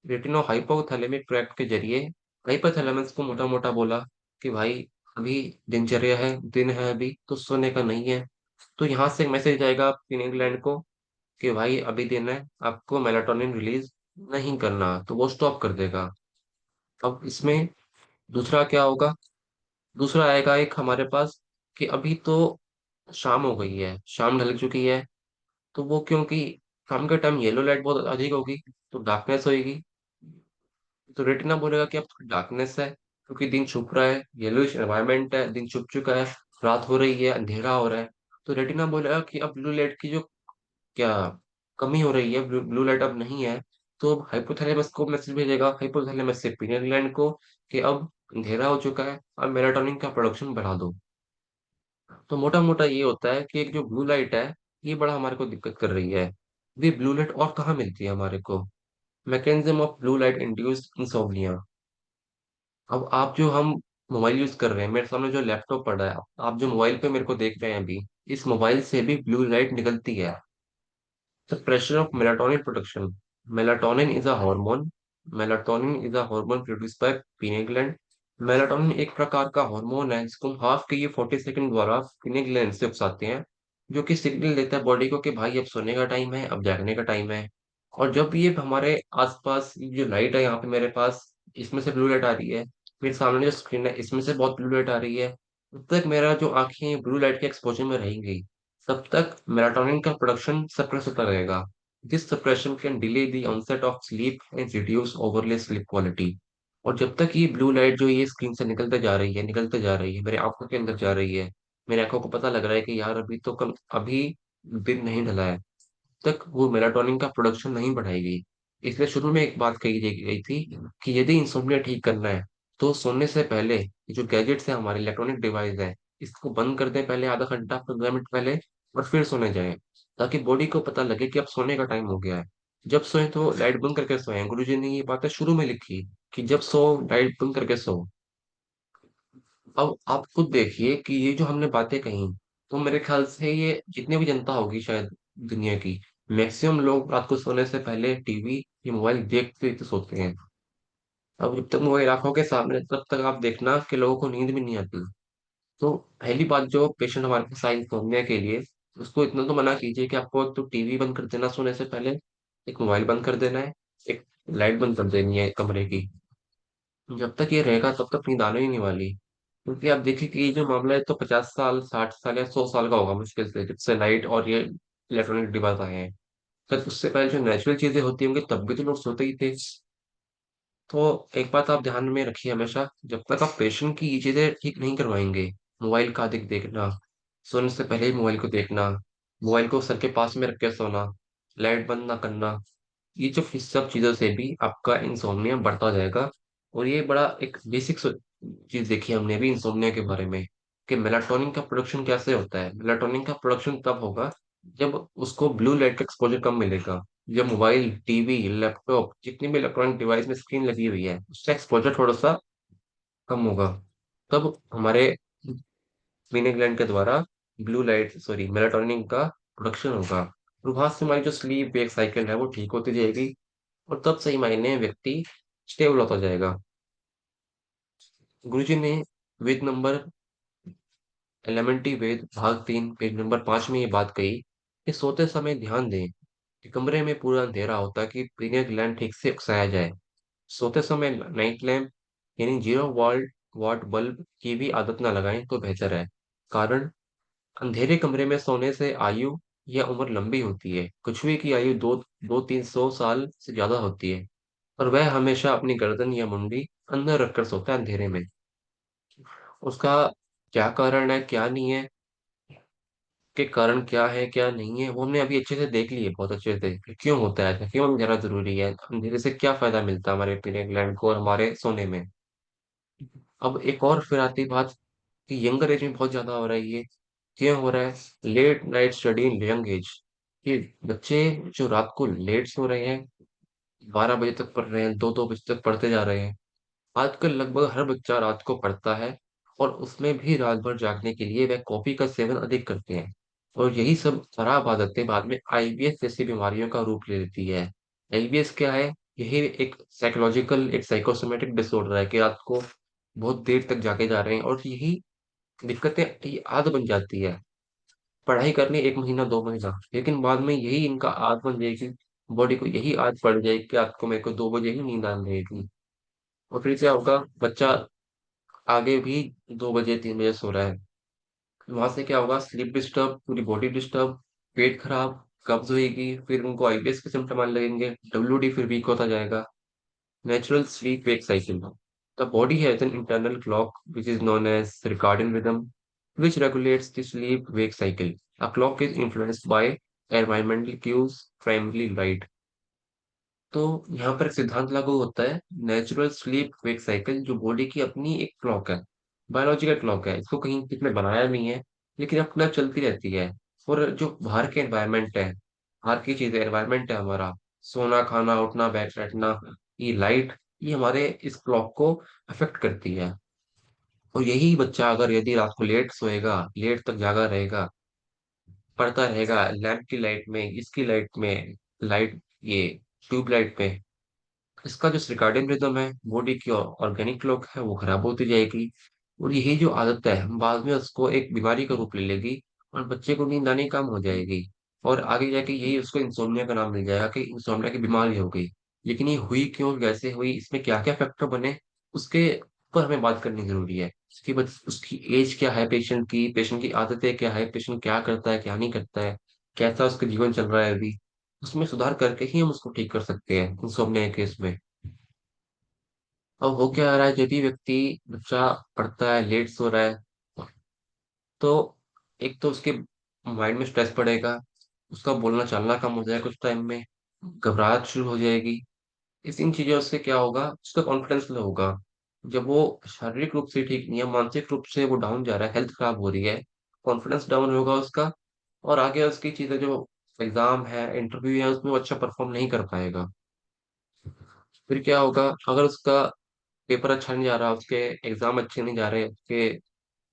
रेटिनो हाइपोथैलेमिक ट्रैक्ट के जरिए हाइपोथैलेमस को मोटा मोटा बोला कि भाई अभी दिनचर्या है, दिन है अभी, तो सोने का नहीं है। तो यहाँ से एक मैसेज जाएगा पिनियल ग्लैंड को कि भाई अभी दिन है, आपको मेलाटोनिन रिलीज नहीं करना, तो वो स्टॉप कर देगा। अब इसमें दूसरा क्या होगा, दूसरा आएगा एक हमारे पास कि अभी तो शाम हो गई है, शाम ढल चुकी है, तो वो क्योंकि शाम के टाइम येलो लाइट बहुत अधिक होगी, तो डार्कनेस होगी, तो रेटिना बोलेगा कि अब डार्कनेस है, क्योंकि दिन छुप रहा है, येलोइश एनवायरनमेंट है, दिन छुप चुका है, रात हो रही है, अंधेरा हो रहा है, तो रेटिना बोलेगा कि अब ब्लू लाइट की जो क्या कमी हो रही है, ब्लू लाइट अब नहीं है, तो हाइपोथैलेमस को मैसेज भेजेगा, हाइपोथैलेमस से पीनियल ग्लैंड को कि अब अंधेरा हो चुका है, अब मेलाटोनिन का प्रोडक्शन बढ़ा दो। तो मोटा मोटा ये होता है कि एक जो ब्लू लाइट है, ये बड़ा हमारे को दिक्कत कर रही है। ये ब्लू लाइट और कहाँ मिलती है हमारे को, mechanism of blue light induced insomnia. अब आप जो हम मोबाइल यूज कर रहे हैं, मेरे सामने जो लैपटॉप पड़ा है, आप जो मोबाइल पे मेरे को देख रहे हैं अभी, इस मोबाइल से भी ब्लू लाइट निकलती है। Suppression of melatonin production. Melatonin is a hormone. Melatonin is a hormone produced by pineal gland. Melatonin एक प्रकार का हार्मोन है जिसको हम हाफ के ये 40 सेकंड द्वारा पिनिक ग्लैंड से उपसाते हैं, जो कि सिग्नल देता है बॉडी को कि भाई अब सोने का टाइम है, अब जागने का टाइम है। और जब ये हमारे आसपास ये जो लाइट है यहाँ पे मेरे पास, इसमें से ब्लू लाइट आ रही है, मेरे सामने जो स्क्रीन है इसमें से बहुत ब्लू लाइट आ रही है, तब तक मेरा जो आंखें ब्लू लाइट के एक्सपोजर में रहेंगी, तब तक मेलाटोनिन का प्रोडक्शन सप्रेस होता रहेगा। This suppression can delay the onset of sleep and reduce overall sleep quality. और जब तक ये ब्लू लाइट जो ये स्क्रीन से निकलते जा रही है, निकलते जा रही है, मेरे आंखों के अंदर जा रही है, मेरे आंखों को पता लग रहा है कि यार अभी तो कल अभी दिन नहीं ढला है, तक वो मेलाटोनिन का प्रोडक्शन नहीं बढ़ाएगी। इसलिए शुरू में एक बात कही गई थी कि यदि इंसोम्निया ठीक करना है, तो सोने से पहले ये जो गैजेट्स है, हमारे इलेक्ट्रॉनिक डिवाइस है, इसको बंद कर दें पहले आधा घंटा 15 मिनट पहले, और फिर सोने जाएं, ताकि बॉडी को पता लगे कि अब सोने का टाइम हो गया है। जब सोए तो लाइट बंद करके सोए, गुरुजी ने ये बातें शुरू में लिखी कि जब सो लाइट बंद करके सो। अब आप खुद देखिए कि ये जो हमने बातें कही, तो मेरे ख्याल से ये जितनी भी जनता होगी शायद दुनिया की, मैक्सिमम लोग रात को सोने से पहले टीवी या मोबाइल देखते देखते सोते हैं। अब जब तक मोबाइल आंखों के सामने, तब तक आप देखना कि लोगों को नींद भी नहीं आती। तो पहली बात, जो पेशेंट हमारे पास आए सोने के लिए, उसको इतना तो मना कीजिए कि आपको एक तो टीवी बंद कर देना सोने से पहले, एक मोबाइल बंद कर देना है, एक लाइट बंद कर देनी है कमरे की। जब तक ये रहेगा तब तक नींद आने ही नहीं वाली। क्योंकि आप देखिए कि ये जो मामला है तो 50 साल, 60 साल या 100 साल का होगा मुश्किल से, जब से लाइट और ये इलेक्ट्रॉनिक डिवाइस आए हैं। तो उससे पहले जो नेचुरल चीजें होती होंगी तब भी तो लोग सोते ही थे। तो एक बात आप ध्यान में रखिए हमेशा, जब तक आप पेशेंट की ये चीजें ठीक नहीं करवाएंगे, मोबाइल का अधिक देखना, सोने से पहले ही मोबाइल को देखना, मोबाइल को सर के पास में रख के सोना, लाइट बंद ना करना, ये जो इस सब चीजों से भी आपका इंसोम्निया बढ़ता जाएगा। और ये बड़ा एक बेसिक चीज देखी हमने भी इंसोम्निया के बारे में, कि मेलाटोनिन का प्रोडक्शन कैसे होता है। मेलाटोनिन का प्रोडक्शन तब होगा जब उसको ब्लू लाइट का एक्सपोजर कम मिलेगा, जब मोबाइल, टीवी, लैपटॉप, जितनी भी इलेक्ट्रॉनिक डिवाइस में स्क्रीन लगी हुई है, उसका एक्सपोजर थोड़ा सा कम होगा, तब हमारे स्पिनिंग ग्लैंड के द्वारा ब्लू लाइट, सॉरी, मेलाटोनिन का प्रोडक्शन होगा। और वहां से हमारी जो स्लीप वेक साइकिल है वो ठीक होती जाएगी, और तब सही मायने में व्यक्ति स्टेबल होता जाएगा। गुरुजी ने वेद नंबर 11 वेद भाग 3 पेज नंबर 5 में ये बात कही कि सोते समय ध्यान दें कि कमरे में पूरा अंधेरा होता है कि पीने ग्लैंड ठीक से उकसाया जाए। सोते समय नाइट लैम्प यानी 0 वॉट बल्ब की भी आदत ना लगाएं तो बेहतर है। कारण, अंधेरे कमरे में सोने से आयु या उम्र लंबी होती है। कछुए की आयु दो 200-300 साल से ज्यादा होती है, और वह हमेशा अपनी गर्दन या मुंडी अंदर रखकर सोता है अंधेरे में। उसका क्या कारण है, क्या नहीं है, के कारण क्या है क्या नहीं है, वो हमने अभी अच्छे से देख ली है, बहुत अच्छे से कि क्यों होता है ऐसा, क्यों अंधेरा जरूरी है, अंधेरे से क्या फायदा मिलता है हमारे पीने ग्लैंड को और हमारे सोने में। अब एक और फिर आती बात कि यंगर एज में बहुत ज्यादा हो रहा है ये। क्यों हो रहा है? Late night study in young age. कि बच्चे जो रात को लेट सो रहे हैं, 12 बजे तक पढ़ रहे हैं, 2-2 बजे तक पढ़ते जा रहे हैं। आजकल लगभग हर बच्चा रात को पढ़ता है, और उसमें भी रात भर जागने के लिए वह कॉफी का सेवन अधिक करते हैं। और यही सब खराब आदतें बाद में आईबीएस जैसी बीमारियों का रूप ले लेती है। आईबीएस क्या है? यही एक साइकोलॉजिकल, एक साइकोसोमेटिक डिसऑर्डर है कि रात को बहुत देर तक जागे जा रहे हैं, और यही दिक्कतें, ये आदत बन जाती है। पढ़ाई करनी 1 महीना 2 महीना, लेकिन बाद में यही इनका आदत बन जाएगी। बॉडी को यही आदत पड़ जाएगी कि आपको, मेरे को 2 बजे ही नींद आने लगेगी। और फिर क्या होगा? बच्चा आगे भी 2 बजे 3 बजे सो रहा है। वहां से क्या होगा? स्लीप डिस्टर्ब, पूरी बॉडी डिस्टर्ब, पेट खराब, कब्ज होएगी, फिर उनको आईबीएस के सिम्टम आने लगेंगे, डब्ल्यूडी फिर वीक होता जाएगा। Natural sleep wake cycle. The body has an internal clock which is known as circadian rhythm, which regulates the sleep wake cycle. A clock is influenced by environmental cues, primarily light. तो यहाँ पर एक सिद्धांत लागू होता है, natural sleep wake cycle, जो body की अपनी एक क्लॉक है, बायोलॉजिकल क्लॉक है, इसको कहीं किसी ने बनाया नहीं है, लेकिन अपना चलती रहती है। और जो बाहर के एनवायरनमेंट है, बाहर की चीजें, एनवायरनमेंट है हमारा, सोना खाना उठना बैठना, ये लाइट, ये हमारे इस क्लॉक को अफेक्ट करती है। और यही बच्चा अगर यदि रात को लेट सोएगा, लेट तक जागा रहेगा, पढ़ता रहेगा लैंप की लाइट में, इसकी लाइट में, लाइट, ये ट्यूब लाइट पे, इसका जो सर्काडियन रिदम है, बॉडी की ऑर्गेनिक क्लॉक है, वो खराब होती जाएगी। और यही जो आदत है बाद में उसको एक बीमारी का रूप ले लेगी, और बच्चे को नींद आनी कम हो जाएगी। और आगे जाके यही उसको इंसोम्निया का नाम मिल जाएगा कि इंसोम्निया की बीमारी हो गई। लेकिन ये हुई क्यों, कैसे हुई, इसमें क्या क्या फैक्टर बने, उसके ऊपर हमें बात करनी जरूरी है। उसकी एज क्या है पेशेंट की, पेशेंट की आदतें क्या है, पेशेंट क्या करता है क्या नहीं करता है, कैसा उसका जीवन चल रहा है अभी, उसमें सुधार करके ही हम उसको ठीक कर सकते हैं इंसोम्निया के केस में। अब हो क्या रहा है, जब भी व्यक्ति, बच्चा पढ़ता है, लेट सो रहा है, तो एक तो उसके माइंड में स्ट्रेस पड़ेगा, उसका बोलना चालना कम हो जाएगा, कुछ टाइम में घबराहट शुरू हो जाएगी। इस इन चीजों से क्या होगा? उसका कॉन्फिडेंस लो होगा। जब वो शारीरिक रूप से ठीक नहीं है, मानसिक रूप से वो डाउन जा रहा है, हेल्थ खराब हो रही है, कॉन्फिडेंस डाउन होगा उसका, और आगे उसकी चीजें जो एग्जाम है, इंटरव्यू है, उसमें वो अच्छा परफॉर्म नहीं कर पाएगा। फिर क्या होगा? अगर उसका पेपर अच्छा नहीं जा रहा, उसके एग्जाम अच्छे नहीं जा रहे, उसके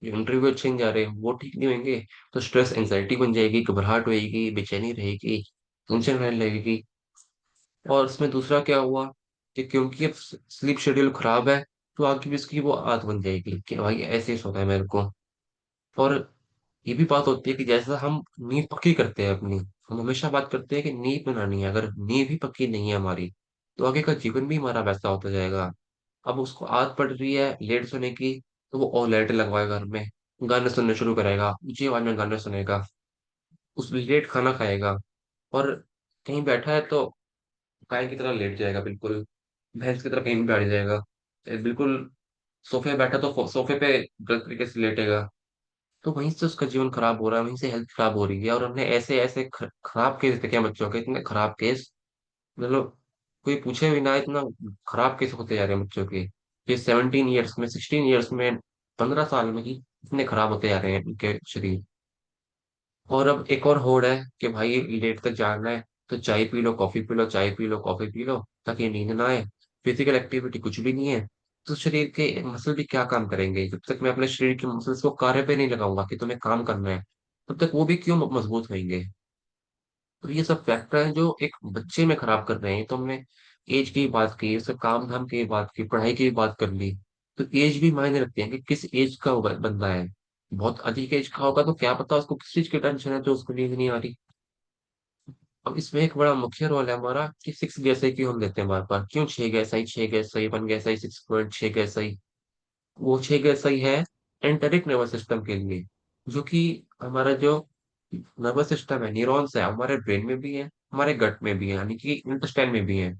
इंटरव्यू अच्छे नहीं जा रहे, वो ठीक नहीं होंगे, तो स्ट्रेस एंजाइटी बन जाएगी, घबराहट होएगी, बेचैनी रहेगी, टेंशन रहने लगेगी। और इसमें दूसरा क्या हुआ कि क्योंकि अब स्लीप शेड्यूल खराब है, तो आगे भी इसकी वो आदत बन जाएगी कि भाई ऐसे ही सोता है मेरे को। और ये भी बात होती है कि जैसा हम नींव पक्की करते हैं अपनी, हम हमेशा बात करते हैं कि नींव बनानी है, अगर नींव ही पक्की नहीं है हमारी, तो आगे का जीवन भी हमारा वैसा होता जाएगा। अब उसको आदत पड़ रही है लेट सोने की, तो वो और लेट लगवाएगा घर में, गाने सुनने शुरू करेगा, ऊंची आवाज में गाने सुनेगा, उस लेट खाना खाएगा, और कहीं बैठा है तो गाय की तरह लेट जाएगा, बिल्कुल भैंस की तरह कहीं भी बैठ जाएगा, बिल्कुल सोफे पे बैठा तो सोफे पे गलत तरीके से लेटेगा। तो वहीं से उसका जीवन खराब हो रहा है, वहीं से हेल्थ खराब हो रही है। और हमने ऐसे ऐसे खराब केस देखे हैं बच्चों के, इतने खराब केस, मतलब कोई पूछे भी ना, इतना खराब केस होते जा रहे हैं बच्चों के। ये 17 ईयर्स में, 16 ईयर्स में, 15 साल में ही इतने खराब होते जा रहे हैं उनके शरीर। और अब एक और होड़ है कि भाई लेट तक जागना है, तो चाय P low, coffee P low, चाय P low, coffee P low, ताकि नींद ना आए। फिजिकल एक्टिविटी कुछ भी नहीं है, तो शरीर के मसल भी क्या काम करेंगे? जब तक मैं अपने शरीर के मसल्स को कार्य पे नहीं लगाऊंगा कि तुम्हें काम करना है, तब तक वो भी क्यों मजबूत होंगे? तो ये सब फैक्टर हैं जो एक बच्चे में खराब कर रहे हैं। तो हमने एज की बात की, उससे काम धाम की बात की, पढ़ाई की बात कर ली। तो एज भी मायने रखते हैं कि किस एज का वो बंदा है। बहुत अधिक एज का होगा तो क्या पता उसको किस चीज की टेंशन है तो उसको नींद नहीं आ रही। अब इसमें एक बड़ा मुख्य रोल है हमारा कि सिक्स गैस क्यों हम लेते हैं बार बार, क्यों छह गैस आई, छह गैस आई, वन गैस आई, 6.6 गैस आई। वो छह गैस आई है एंटेरिक नर्वस सिस्टम के लिए, जो कि हमारा जो नर्वस सिस्टम है, न्यूरॉन्स है, हमारे ब्रेन में भी है, हमारे गट में भी है, यानी कि इंटेस्टाइन में भी है।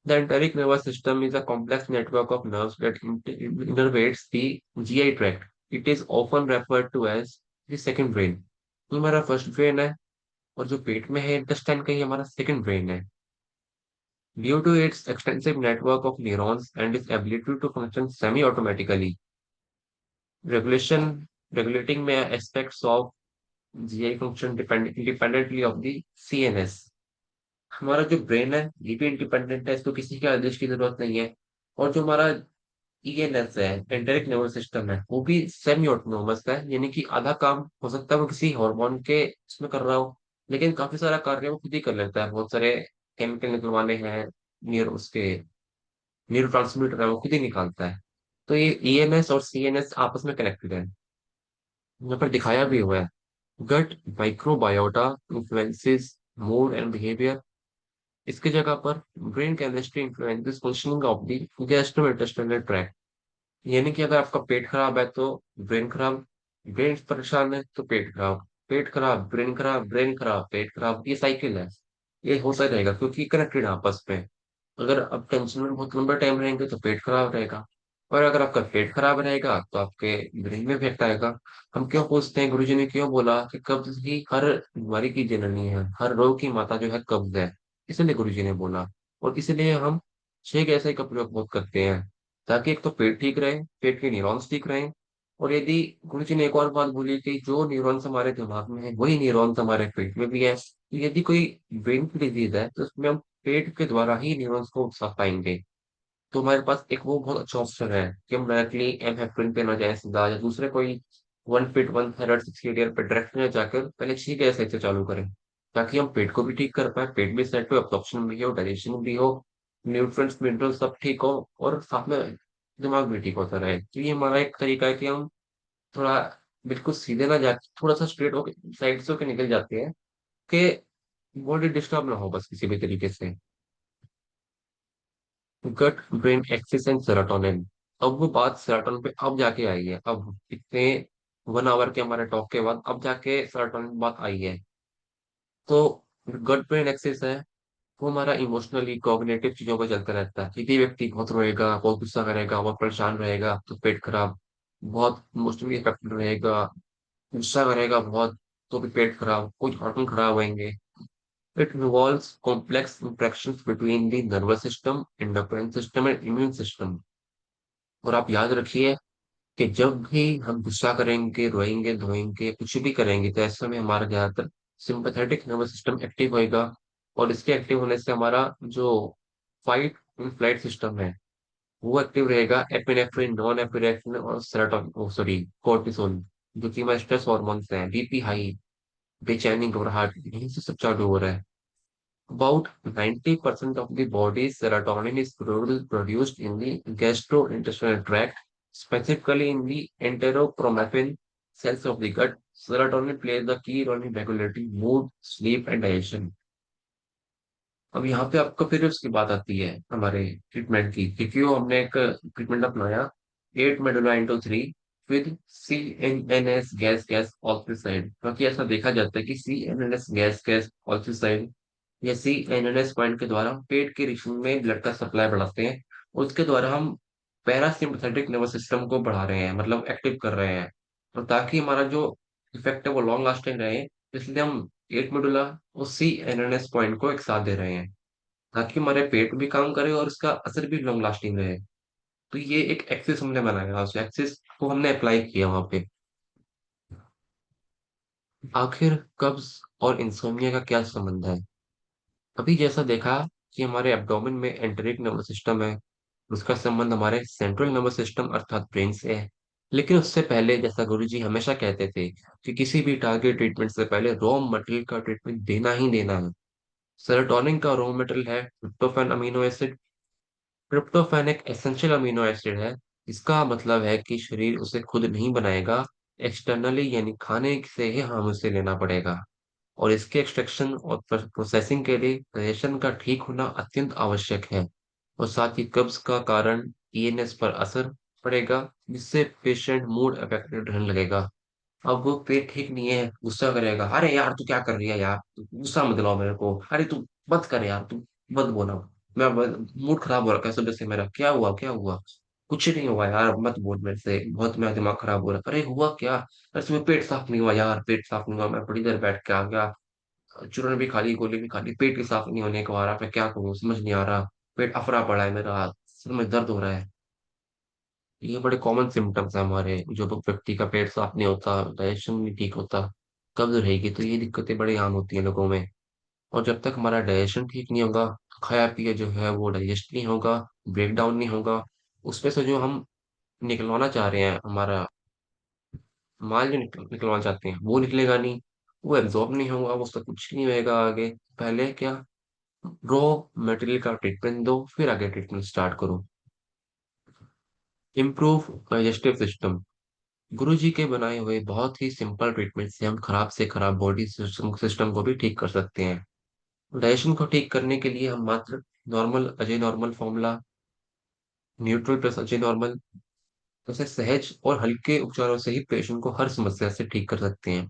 The enteric nervous system is a complex network of nerves that innervates the GI tract. It is often referred to as the second brain. ये हमारा फर्स्ट ब्रेन है, और जो पेट में है इंटेस्टाइन का, ये हमारा सेकंड ब्रेन है। Due to its extensive network of neurons and its ability to function semi-automatically, regulation regulating may aspects of GI function independently of the CNS। हमारा जो ब्रेन है ये भी इंडिपेंडेंट है, इसको किसी के आदेश की जरूरत नहीं है। और जो हमारा ईएनएस है, एंटेरिक नर्वस सिस्टम है, वो भी सेमी ऑटोनोमस है, यानी कि आधा काम हो सकता है वो किसी हार्मोन के इसमें कर रहा हो, लेकिन काफी सारा कार्य वो खुद ही कर लेता है। बहुत सारे केमिकल निकलवाने हैं, न्यूरो उसके न्यूरो ट्रांसमीटर है, वो खुद ही निकालता है। तो ये ईएनएस और सीएनएस आपस में कनेक्टेड है, यहाँ पर दिखाया भी हुआ है। Gut microbiota influences mood and behaviour. इसकी जगह पर brain chemistry influences functioning of the gastrointestinal tract. यानी कि अगर आपका पेट खराब है तो ब्रेन खराब, ब्रेन परेशान है तो पेट खराब, पेट खराब ब्रेन खराब, ब्रेन खराब पेट खराब, ये साइकिल है। ये होता रहेगा क्योंकि कनेक्टेड है आपस में। अगर आप टेंशन में बहुत लंबा टाइम रहेंगे तो पेट खराब रहेगा, और अगर आपका पेट खराब रहेगा तो आपके ब्रेन में इफेक्ट आएगा। हम क्यों पूछते हैं, गुरुजी ने क्यों बोला कि कब्ज ही हर बीमारी की जननी है, हर रोग की माता जो है कब्ज है, इसलिए गुरुजी ने बोला। और इसलिए हम छह ऐसे का प्रयोग बहुत करते हैं, ताकि एक तो पेट ठीक रहे, पेट के न्यूरॉन्स ठीक रहें। और यदि गुरुजी ने एक और बात बोली कि जो न्यूरॉन्स हमारे दिमाग में है वही न्यूरॉन्स हमारे पेट में भी है, तो यदि कोई ब्रेन की डिजीज है तो उसमें हम पेट के द्वारा ही न्यूरॉन्स को साफ पाएंगे। तो हमारे पास एक वो बहुत अच्छा ऑप्शन है कि हम डायरेक्टली एमहेफ्रिन पे ना जाए सीधा, या दूसरे कोई 1 फीट 1 थायराइड 6 पे डायरेक्ट ना जाकर पहले ठीक है ऐसे चालू करें, ताकि हम पेट को भी ठीक कर पाए, पेट भी सेट हो, एब्जॉर्प्शन भी हो, डाइजेशन भी हो, न्यूट्रिएंट्स मिनरल्स सब ठीक हो, और साथ में दिमाग भी ठीक होता रहे। तो ये हमारा एक तरीका है कि हम थोड़ा बिल्कुल सीधे ना जाके थोड़ा सा स्ट्रेट होके साइड से होके निकल जाते हैं, कि बॉडी डिस्टर्ब ना हो बस किसी भी तरीके से। Gut brain axis and serotonin. अब वो बात सेरोटोनिन पे अब जाके आई है, अब इतने 1 आवर के हमारे टॉक के बाद अब जाके सेरोटोनिन बात आई है। तो गट ब्रेन एक्सिस है, वो हमारा इमोशनली कॉग्निटिव चीजों पर चलता रहता है। यदि व्यक्ति बहुत रोएगा, बहुत गुस्सा करेगा, बहुत परेशान रहेगा तो पेट खराब, बहुत इमोशनली अफेक्टेड रहेगा, गुस्सा करेगा बहुत तो भी पेट खराब, कुछ हार्मोन खराब होंगे। It involves complex interactions between the nervous system, endocrine system and immune system. और आप याद रखिए कि जब भी हम गुस्सा करेंगे, रोएंगे, धोएंगे, कुछ भी करेंगे, तो ऐसे में हमारा ज्यादातर सिंपैथेटिक नर्वस सिस्टम एक्टिव होएगा। और इसके एक्टिव होने से हमारा जो फाइट एंड फ्लाइट सिस्टम है वो एक्टिव रहेगा। एपिनेफ्रिन, नॉन एपिनेफ्रिन और सेरोटोनिन, सॉरी कोर्टिसोल, जो कि हमारे स्ट्रेस हॉर्मोन्स हैं, बीपी हाई, बेचैनी, घबराहट, यही से सब चालू हो रहा है। About 90% of the body's serotonin is produced in the gastrointestinal tract, specifically in the enterochromaffin cells of the gut. Serotonin plays a key role in regulating mood, sleep, and digestion. अब यहाँ पे आपको फिर उसकी बात आती है हमारे ट्रीटमेंट की, क्योंकि वो हमने एक ट्रीटमेंट अपनाया 8 मेडोला into 3 with CNS gas gas ऑक्सीसाइड, क्योंकि ऐसा देखा जाता है कि CNS गैस गैस ऑक्सीसाइड या CNS पॉइंट के द्वारा हम पेट के रीजन में ब्लड का सप्लाई बढ़ाते हैं। उसके द्वारा हम पैरासिम्पथेटिक नर्वस सिस्टम को बढ़ा रहे हैं, मतलब एक्टिव कर रहे हैं। और ताकि हमारा जो इफेक्ट है वो लॉन्ग लास्टिंग रहे, इसलिए हम 8 मेडुला और CNS पॉइंट को एक साथ दे रहे हैं, ताकि हमारे पेट भी काम करे और इसका असर भी लॉन्ग लास्टिंग रहे। तो ये एक एक्सिस हमने बनाया, उस एक्सिस को हमने अप्लाई किया वहां पे। आखिर कब्ज और इंसोम्निया का क्या संबंध है? अभी जैसा देखा कि हमारे एब्डोमेन में एंटेरिक नर्वस सिस्टम है, उसका संबंध हमारे सेंट्रल नर्वस सिस्टम अर्थात ब्रेन से है। लेकिन उससे पहले, जैसा गुरुजी हमेशा कहते थे, कि किसी भी टारगेट ट्रीटमेंट से पहले रॉ मटेरियल का ट्रीटमेंट देना ही देना है। सेरोटोनिन का रॉ मटेरियल है ट्रिप्टोफैन अमीनो एसिड। ट्रिप्टोफैन एक एसेंशियल अमीनो एसिड है। इसका मतलब है कि शरीर उसे खुद नहीं बनाएगा, एक्सटर्नली यानी खाने से ही हम उसे लेना पड़ेगा। और इसके एक्सट्रैक्शन और प्रोसेसिंग के लिए डाइजेशन का ठीक होना अत्यंत आवश्यक है। और साथ ही कब्ज का कारण ईएनएस पर असर पड़ेगा, जिससे पेशेंट मूड अफेक्टेड रहने लगेगा। अब वो पेट ठीक नहीं है, गुस्सा करेगा, अरे यार तू क्या कर रही है यार, तू गुस्सा मत दिलाओ मेरे को, अरे तू मत कर यार, तू मत बोला, मैं मूड खराब हो रखा है सुबह से मेरा, क्या हुआ क्या हुआ। कुछ नहीं हुआ यार, मत बोल मेरे से, बहुत मेरा दिमाग खराब हो रहा है। अरे हुआ क्या, अरे सुबह पेट साफ नहीं हुआ यार, पेट साफ नहीं हुआ, मैं बड़ी देर बैठ के आ गया, चूरन भी खा ली, गोली भी खा ली, पेट भी साफ नहीं होने को आ रहा, मैं क्या करूँ समझ नहीं आ रहा, पेट अफरा पड़ा है मेरा, सिर में दर्द हो रहा है। ये बड़े कॉमन सिम्टम्स है हमारे, जो व्यक्ति का पेट साफ नहीं होता, डाइजेशन नहीं ठीक होता, कब्ज रहेगी, तो ये दिक्कतें बड़ी आम होती हैं लोगों में। और जब तक हमारा डाइजेशन ठीक नहीं होगा, खाया पिया जो है वो डाइजेस्ट नहीं होगा, ब्रेक डाउन नहीं होगा, उसमें से जो हम निकलवाना चाह रहे हैं, हमारा माल जो निकलवाना चाहते हैं वो निकलेगा नहीं, वो एब्जॉर्ब नहीं होगा, वो उसका कुछ नहीं होएगा आगे। पहले क्या, रॉ मटेरियल का ट्रीटमेंट दो, फिर आगे ट्रीटमेंट स्टार्ट करो। Improve digestive system. गुरु जी के बनाए हुए बहुत ही सिंपल ट्रीटमेंट से हम खराब से खराब बॉडी सिस्टम सिस्टम को भी ठीक कर सकते हैं। डाइजेशन को ठीक करने के लिए हम मात्र normal Ajay normal formula, neutral plus Ajay normal जैसे सहज और हल्के उपचारों से ही पेशेंट को हर समस्या से ठीक कर सकते हैं।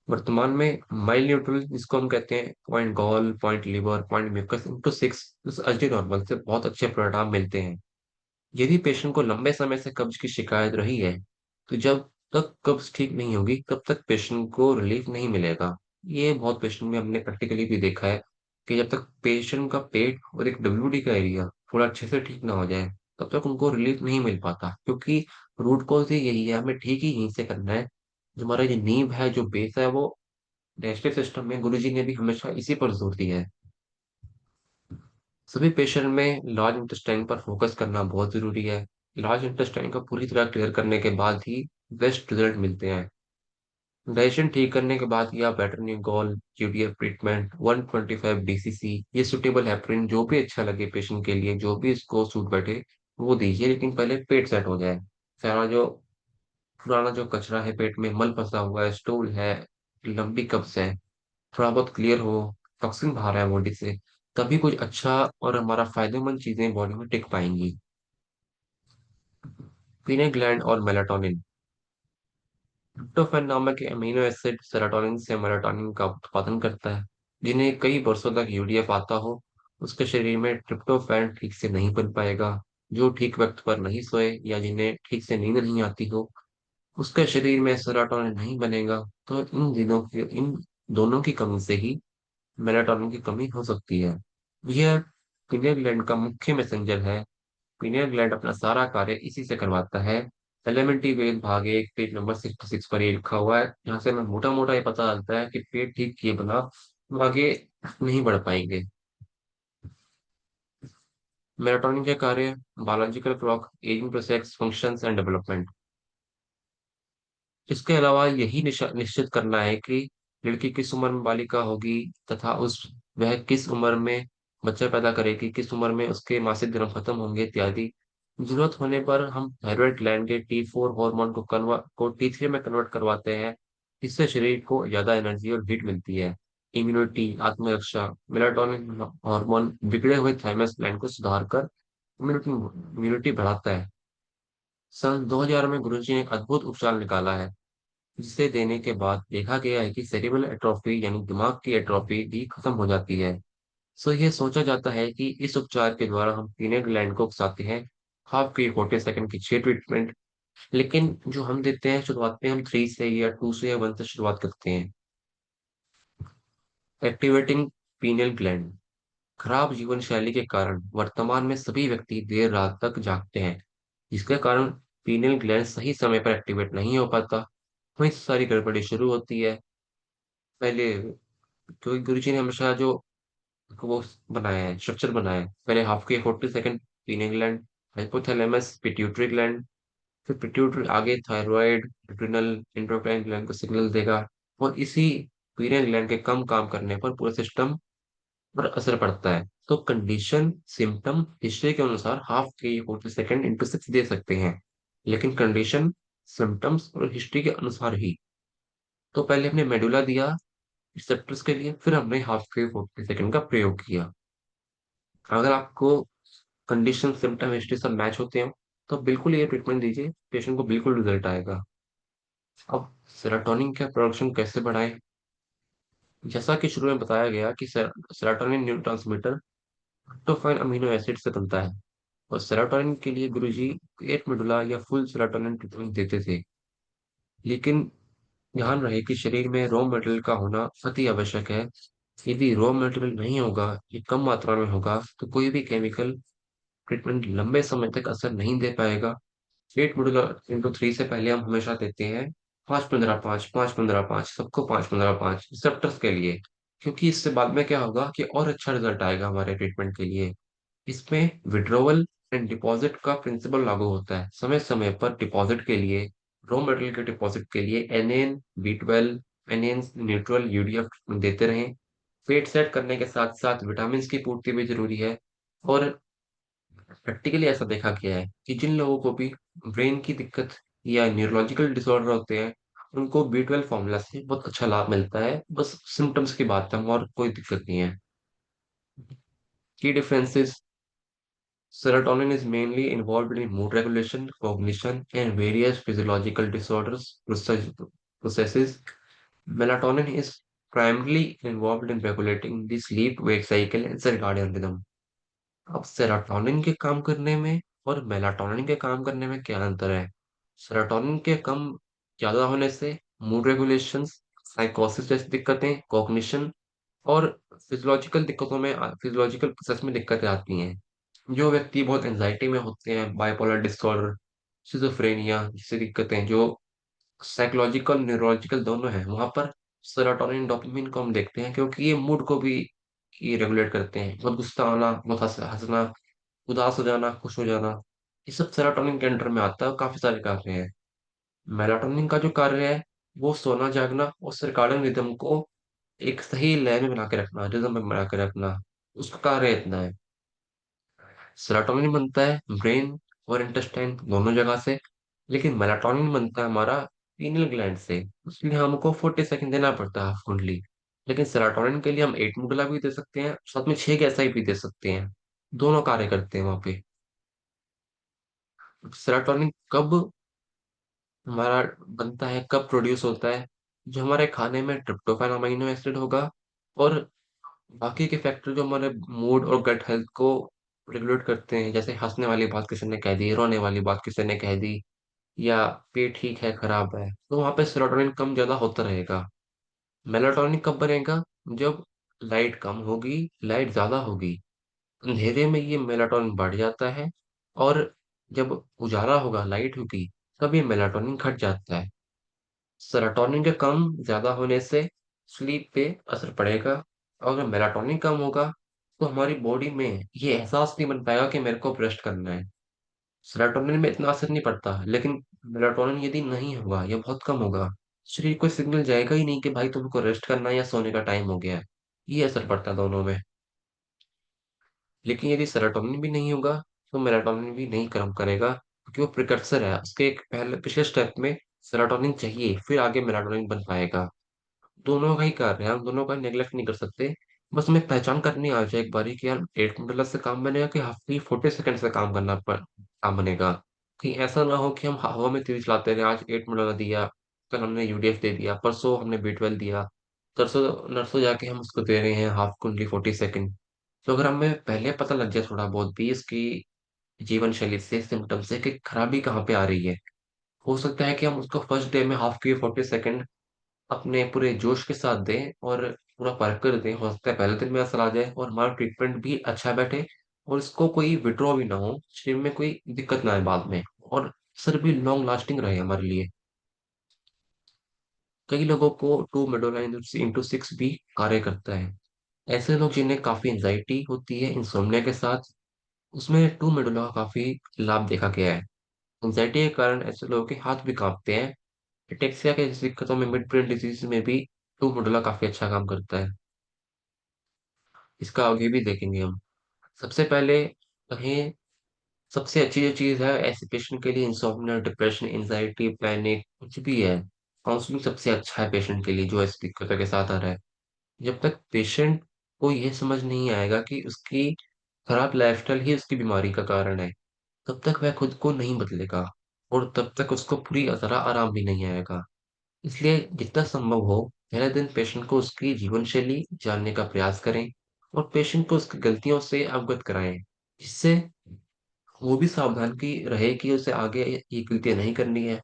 वर्तमान में माइल्ड न्यूट्रल, जिसको हम कहते हैं point gall, point liver, point mucus into six, इस अजय नॉर्मल से बहुत अच्छे परिणाम मिलते हैं। यदि पेशेंट को लंबे समय से कब्ज की शिकायत रही है, तो जब तक कब्ज ठीक नहीं होगी तब तक पेशेंट को रिलीफ नहीं मिलेगा। ये बहुत पेशेंट में हमने प्रैक्टिकली भी देखा है, कि जब तक पेशेंट का पेट और एक डब्ल्यूडी का एरिया थोड़ा अच्छे से ठीक ना हो जाए, तब तक उनको रिलीफ नहीं मिल पाता, क्योंकि रूट कॉज ही यही है, हमें ठीक ही यहीं से करना है। जो हमारा ये नींव है, जो बेस है, वो डाइजेस्टिव सिस्टम में गुरुजी ने भी हमेशा इसी पर जोर दिया है। सभी पेशेंट में लार्ज इंटेस्टाइन पर फोकस करना बहुत जरूरी है। लार्ज इंटेस्टाइन को पूरी तरह क्लियर करने के बाद ही बेस्ट रिजल्ट मिलते हैं। डाइजेशन ठीक करने के बाद या बेटरनीगोल, यूटीएफ ट्रीटमेंट, 125 डीसीसी, ये सुटेबल हेपरिन, जो भी अच्छा लगे पेशेंट के लिए, जो भी इसको सूट बैठे वो दीजिए, लेकिन पहले पेट सेट हो जाए। सारा जो पुराना जो कचरा है पेट में, मल फंसा हुआ है, स्टूल है, लंबी कब्ज है, थोड़ा बहुत क्लियर हो, टॉक्सिन बाहर है बॉडी से, तभी कुछ अच्छा और हमारा फायदेमंद चीजें बॉडी में टिक पाएंगी। पीने ग्लैंड और मेलाटोनिन। ट्रिप्टोफैन नामक अमीनो एसिड सेरोटोनिन से मेलाटोनिन का उत्पादन करता है। जिन्हें कई वर्षों तक यूडीएफ आता हो, उसके शरीर में ट्रिप्टोफैन ठीक से नहीं बन पाएगा। जो ठीक वक्त पर नहीं सोए या जिन्हें ठीक से नींद नहीं आती हो, उसके शरीर में सेरोटोनिन नहीं बनेगा। तो इन दोनों की कमी से ही मेलाटोनिन की कमी हो सकती है। यह पीनियल ग्लैंड का मुख्य मैसेंजर है। पीनियल ग्लैंड अपना सारा कार्य इसी से करवाता है। एलिमेंट्री वेद भाग एक पेज नंबर 66 पर ये लिखा हुआ है, यहाँ से हमें मोटा मोटा ये पता चलता है कि पेट ठीक किए बिना हम आगे नहीं बढ़ पाएंगे। मेलाटोनिन के कार्य, biological clock, ageing process, functions and development. इसके अलावा यही निश्चित करना है कि लड़की किस उम्र में बालिका होगी, तथा उस वह किस उम्र में बच्चा पैदा करेगी, किस उम्र में उसके मासिक धर्म खत्म होंगे इत्यादि। जरूरत होने पर हम थायराइड ग्लैंड के T4 हार्मोन को T3 में कन्वर्ट करवाते हैं। इससे शरीर को ज्यादा एनर्जी और हीट मिलती है। इम्यूनिटी, आत्मरक्षा, मेलाटोनिन हार्मोन बिगड़े हुए थाइमस ग्लैंड को सुधार कर इम्यूनिटी इम्यूनिटी बढ़ाता है। सन 2000 में गुरुजी ने एक अद्भुत उपचार निकाला है, जिसे देने के बाद देखा गया है कि सेरिब्रल एट्रोफी यानी दिमाग की एट्रोफी भी खत्म हो जाती है। सो ये सोचा जाता है कि इस उपचार के द्वारा हम पीने ग्लैंड को उकसाते हैं। हाफ की 40 सेकंड की 6 ट्रीटमेंट, लेकिन जो हम देते हैं शुरुआत में, हम 3 से या 2 से या 1 से शुरुआत करते हैं। Activating pineal gland. खराब जीवन शैली के कारण वर्तमान में सभी व्यक्ति देर रात तक जागते हैं, जिसके कारण पीनियल ग्लैंड सही समय पर एक्टिवेट नहीं हो पाता। वहीं सारी गड़बड़ी शुरू होती है। पहले, क्योंकि गुरुजी ने हमेशा जो वो बनाया है, स्ट्रक्चर बनाया है, पहले हाफ के 40 second pineal gland, hypothalamus pituitary gland, फिर पिट्यूटरी आगे थायराइड, एड्रिनल, एंडोक्राइन ग्लैंड को सिग्नल देगा, और इसी पीनियल ग्लैंड के कम काम करने पर पूरे सिस्टम पर असर पड़ता है। तो कंडीशन सिम्टम हिस्ट्री के अनुसार हाफ के 40 सेकेंड इंटू 6 दे सकते हैं, लेकिन कंडीशन सिम्टम्स और हिस्ट्री के अनुसार ही। तो पहले हमने मेडुला दिया रिसेप्टर्स के लिए, फिर हमने हाफ के 40 सेकेंड का प्रयोग किया। अगर आपको कंडीशन सिम्टम हिस्ट्री सब मैच होते हैं तो बिल्कुल ये ट्रीटमेंट दीजिए, पेशेंट को बिल्कुल रिजल्ट आएगा। अब सेरोटोनिन का प्रोडक्शन कैसे बढ़ाएं? जैसा कि शुरू में बताया गया कि serotonin neurotransmitter tryptophan amino acid से बनता है, और सेरोटोनिन के लिए गुरुजी 8 मेडुला या फुल सेरोटोनिन ट्रीटमेंट देते थे। लेकिन ध्यान रहे कि शरीर में रॉ मटेरियल का होना अति आवश्यक है। यदि रॉ मटेरियल नहीं होगा या कम मात्रा में होगा तो कोई भी केमिकल ट्रीटमेंट लंबे समय तक असर नहीं दे पाएगा। 8 मॉड्यूलर × 3 से पहले हम हमेशा देते हैं 5-15-5, 5-15-5, सबको 5-15-5 रिसेप्टर्स के लिए, क्योंकि इससे बाद में क्या होगा कि और अच्छा रिजल्ट आएगा हमारे ट्रीटमेंट के लिए। इसमें विड्रोवल एंड डिपॉजिट का प्रिंसिपल लागू होता है। समय समय पर डिपॉजिट के लिए, रॉ मटेरियल के डिपॉजिट के लिए NN, B12, NN neutral, UDF देते रहें। पेट सेट करने के साथ साथ विटामिन की पूर्ति भी जरूरी है। और प्रैक्टिकली ऐसा देखा गया है कि जिन लोगों को भी ब्रेन की दिक्कत या न्यूरोलॉजिकल डिसऑर्डर होते हैं, उनको B12 फॉर्मूला से बहुत अच्छा लाभ मिलता है। बस सिम्टम्स की बात है, और कोई दिक्कत नहीं है। की differences: serotonin is mainly involved in mood regulation, cognition, and various physiological disorders processes. Melatonin is primarily involved in regulating the sleep-wake cycle and circadian rhythm. अब सेरोटोनिन के काम करने में और मेलाटोनिन के काम करने में क्या अंतर है? सेरोटोनिन के कम ज्यादा होने से मूड रेगुलेशंस, साइकोसिस जैसी दिक्कतें, कॉग्निशन और फिजियोलॉजिकल प्रोसेस में दिक्कतें आती हैं। जो व्यक्ति बहुत एंजाइटी में होते हैं, बाइपोलर डिसऑर्डर, सिजोफ्रेनिया जैसी दिक्कतें जो साइकोलॉजिकल न्यूरोलॉजिकल दोनों हैं, वहां पर सेरोटोनिन डोपामिन को हम देखते हैं, क्योंकि ये मूड को भी ये रेगुलेट करते हैं। बहुत गुस्सा आना, बहुत हंसना, उदास हो जाना, खुश हो जाना, ये सब सेरोटोनिन के अंडर में आता है, और काफी सारे कार्य हैं। मेलाटोनिन का जो कार्य है वो सोना जागना और सर्काडियन रिदम को एक सही लय में बना के रखना, रिदम में बना के रखना, उसका कार्य इतना है। सेरोटोनिन बनता है ब्रेन और इंटेस्टाइन दोनों जगह से, लेकिन मेलाटोनिन बनता है हमारा पीनियल ग्लैंड से। इसलिए हमको 40 सेकंड देना पड़ता है हाफ कुंडली। लेकिन सेरोटोनिन के लिए हम 8 मुडला भी दे सकते हैं, साथ में 6 गैसाई भी दे सकते हैं। दोनों कार्य करते हैं वहां पे। सेरोटोनिन कब हमारा बनता है, कब प्रोड्यूस होता है? जो हमारे खाने में ट्रिप्टोफैन अमीनो एसिड होगा, और बाकी के फैक्टर जो हमारे मूड और गट हेल्थ को रेगुलेट करते हैं, जैसे हंसने वाली बात किसी ने कह दी, रोने वाली बात किसी ने कह दी, या पेट ठीक है खराब है, तो वहां पे सेरोटोनिन कम ज्यादा होता रहेगा। मेलाटोनिन कब बनेगा? जब लाइट कम होगी, लाइट ज्यादा होगी, अंधेरे में ये मेलाटोनिन बढ़ जाता है, और जब उजाला होगा, लाइट होगी, तब ये मेलाटोनिन घट जाता है। सेरोटोनिन के कम ज्यादा होने से स्लीप पे असर पड़ेगा, और अगर मेलाटोनिन कम होगा तो हमारी बॉडी में ये एहसास नहीं बन पाएगा कि मेरे को रेस्ट करना है। सेरोटोनिन में इतना असर नहीं पड़ता, लेकिन मेलाटोनिन यदि नहीं होगा या बहुत कम होगा, शरीर को सिग्नल जाएगा ही नहीं कि भाई तुमको रेस्ट करना है या सोने का टाइम हो गया है। ये असर पड़ता है दोनों में। लेकिन यदि सेरोटोनिन भी नहीं होगा तो मेलाटोनिन भी नहीं काम करेगा, क्योंकि वो प्रिकर्सर है। उसके एक पहले पिछले स्टेप में सेरोटोनिन चाहिए, फिर आगे मेलाटोनिन बन पाएगा। दोनों का ही कार्य है, हम दोनों का नेग्लेक्ट नहीं कर सकते। बस हमें पहचान करनी आ जाए एक बारी कि यार 8 मिनट से काम बनेगा कि हफ्ते 40 सेकंड से काम बनेगा। कहीं ऐसा ना हो कि हम हवा में तीर चलाते रहे, आज 8 मिनट दिया, कल हमने यूडीएफ दे दिया, परसों हमने B12 दिया, तरसों नरसों जाके हम उसको दे रहे हैं हाफ कुंडली 40 सेकंड। तो अगर हमें पहले पता लग जाए थोड़ा बहुत भी इसकी जीवन शैली से, सिम्टम से, कि खराबी कहाँ पे आ रही है, हो सकता है कि हम उसको फर्स्ट डे में हाफ की 40 सेकंड अपने पूरे जोश के साथ दें और पूरा परख कर दें। हो सकता है पहले दिन में असर आ जाए और हमारा ट्रीटमेंट भी अच्छा बैठे, और इसको कोई विड्रॉ भी ना हो, शरीर में कोई दिक्कत ना आए बाद में, और असर भी लॉन्ग लास्टिंग रहे हमारे लिए। कई लोगों को 2 मेडोला × 6 भी कार्य करता है। ऐसे लोग जिन्हें काफी एंजाइटी होती है इंसोम्निया के साथ, उसमें 2 मेडोला का काफी लाभ देखा गया है। एंजाइटी के कारण ऐसे लोगों के हाथ भी कांपते हैं। एटेक्सिया के जैसी दिक्कतों में, मिड ब्रेन डिजीज में भी टू मोडुला काफी अच्छा काम करता है। इसका आगे भी देखेंगे हम। सबसे पहले कहें, सबसे अच्छी जो चीज है ऐसे पेशेंट के लिए, इंसोम्निया, डिप्रेशन, एंजाइटी, पैनिक, कुछ भी है, काउंसलिंग सबसे अच्छा है पेशेंट के लिए जो ऐसी दिक्कतों के साथ आ रहा है। जब तक पेशेंट को यह समझ नहीं आएगा कि उसकी खराब लाइफस्टाइल ही उसकी बीमारी का कारण है, तब तक वह खुद को नहीं बदलेगा, और तब तक उसको पूरी तरह आराम भी नहीं आएगा। इसलिए जितना संभव हो, पहले दिन पेशेंट को उसकी जीवन शैली जानने का प्रयास करें, और पेशेंट को उसकी गलतियों से अवगत कराएं, जिससे वो भी सावधान की रहे कि उसे आगे ये गलतियां नहीं करनी है।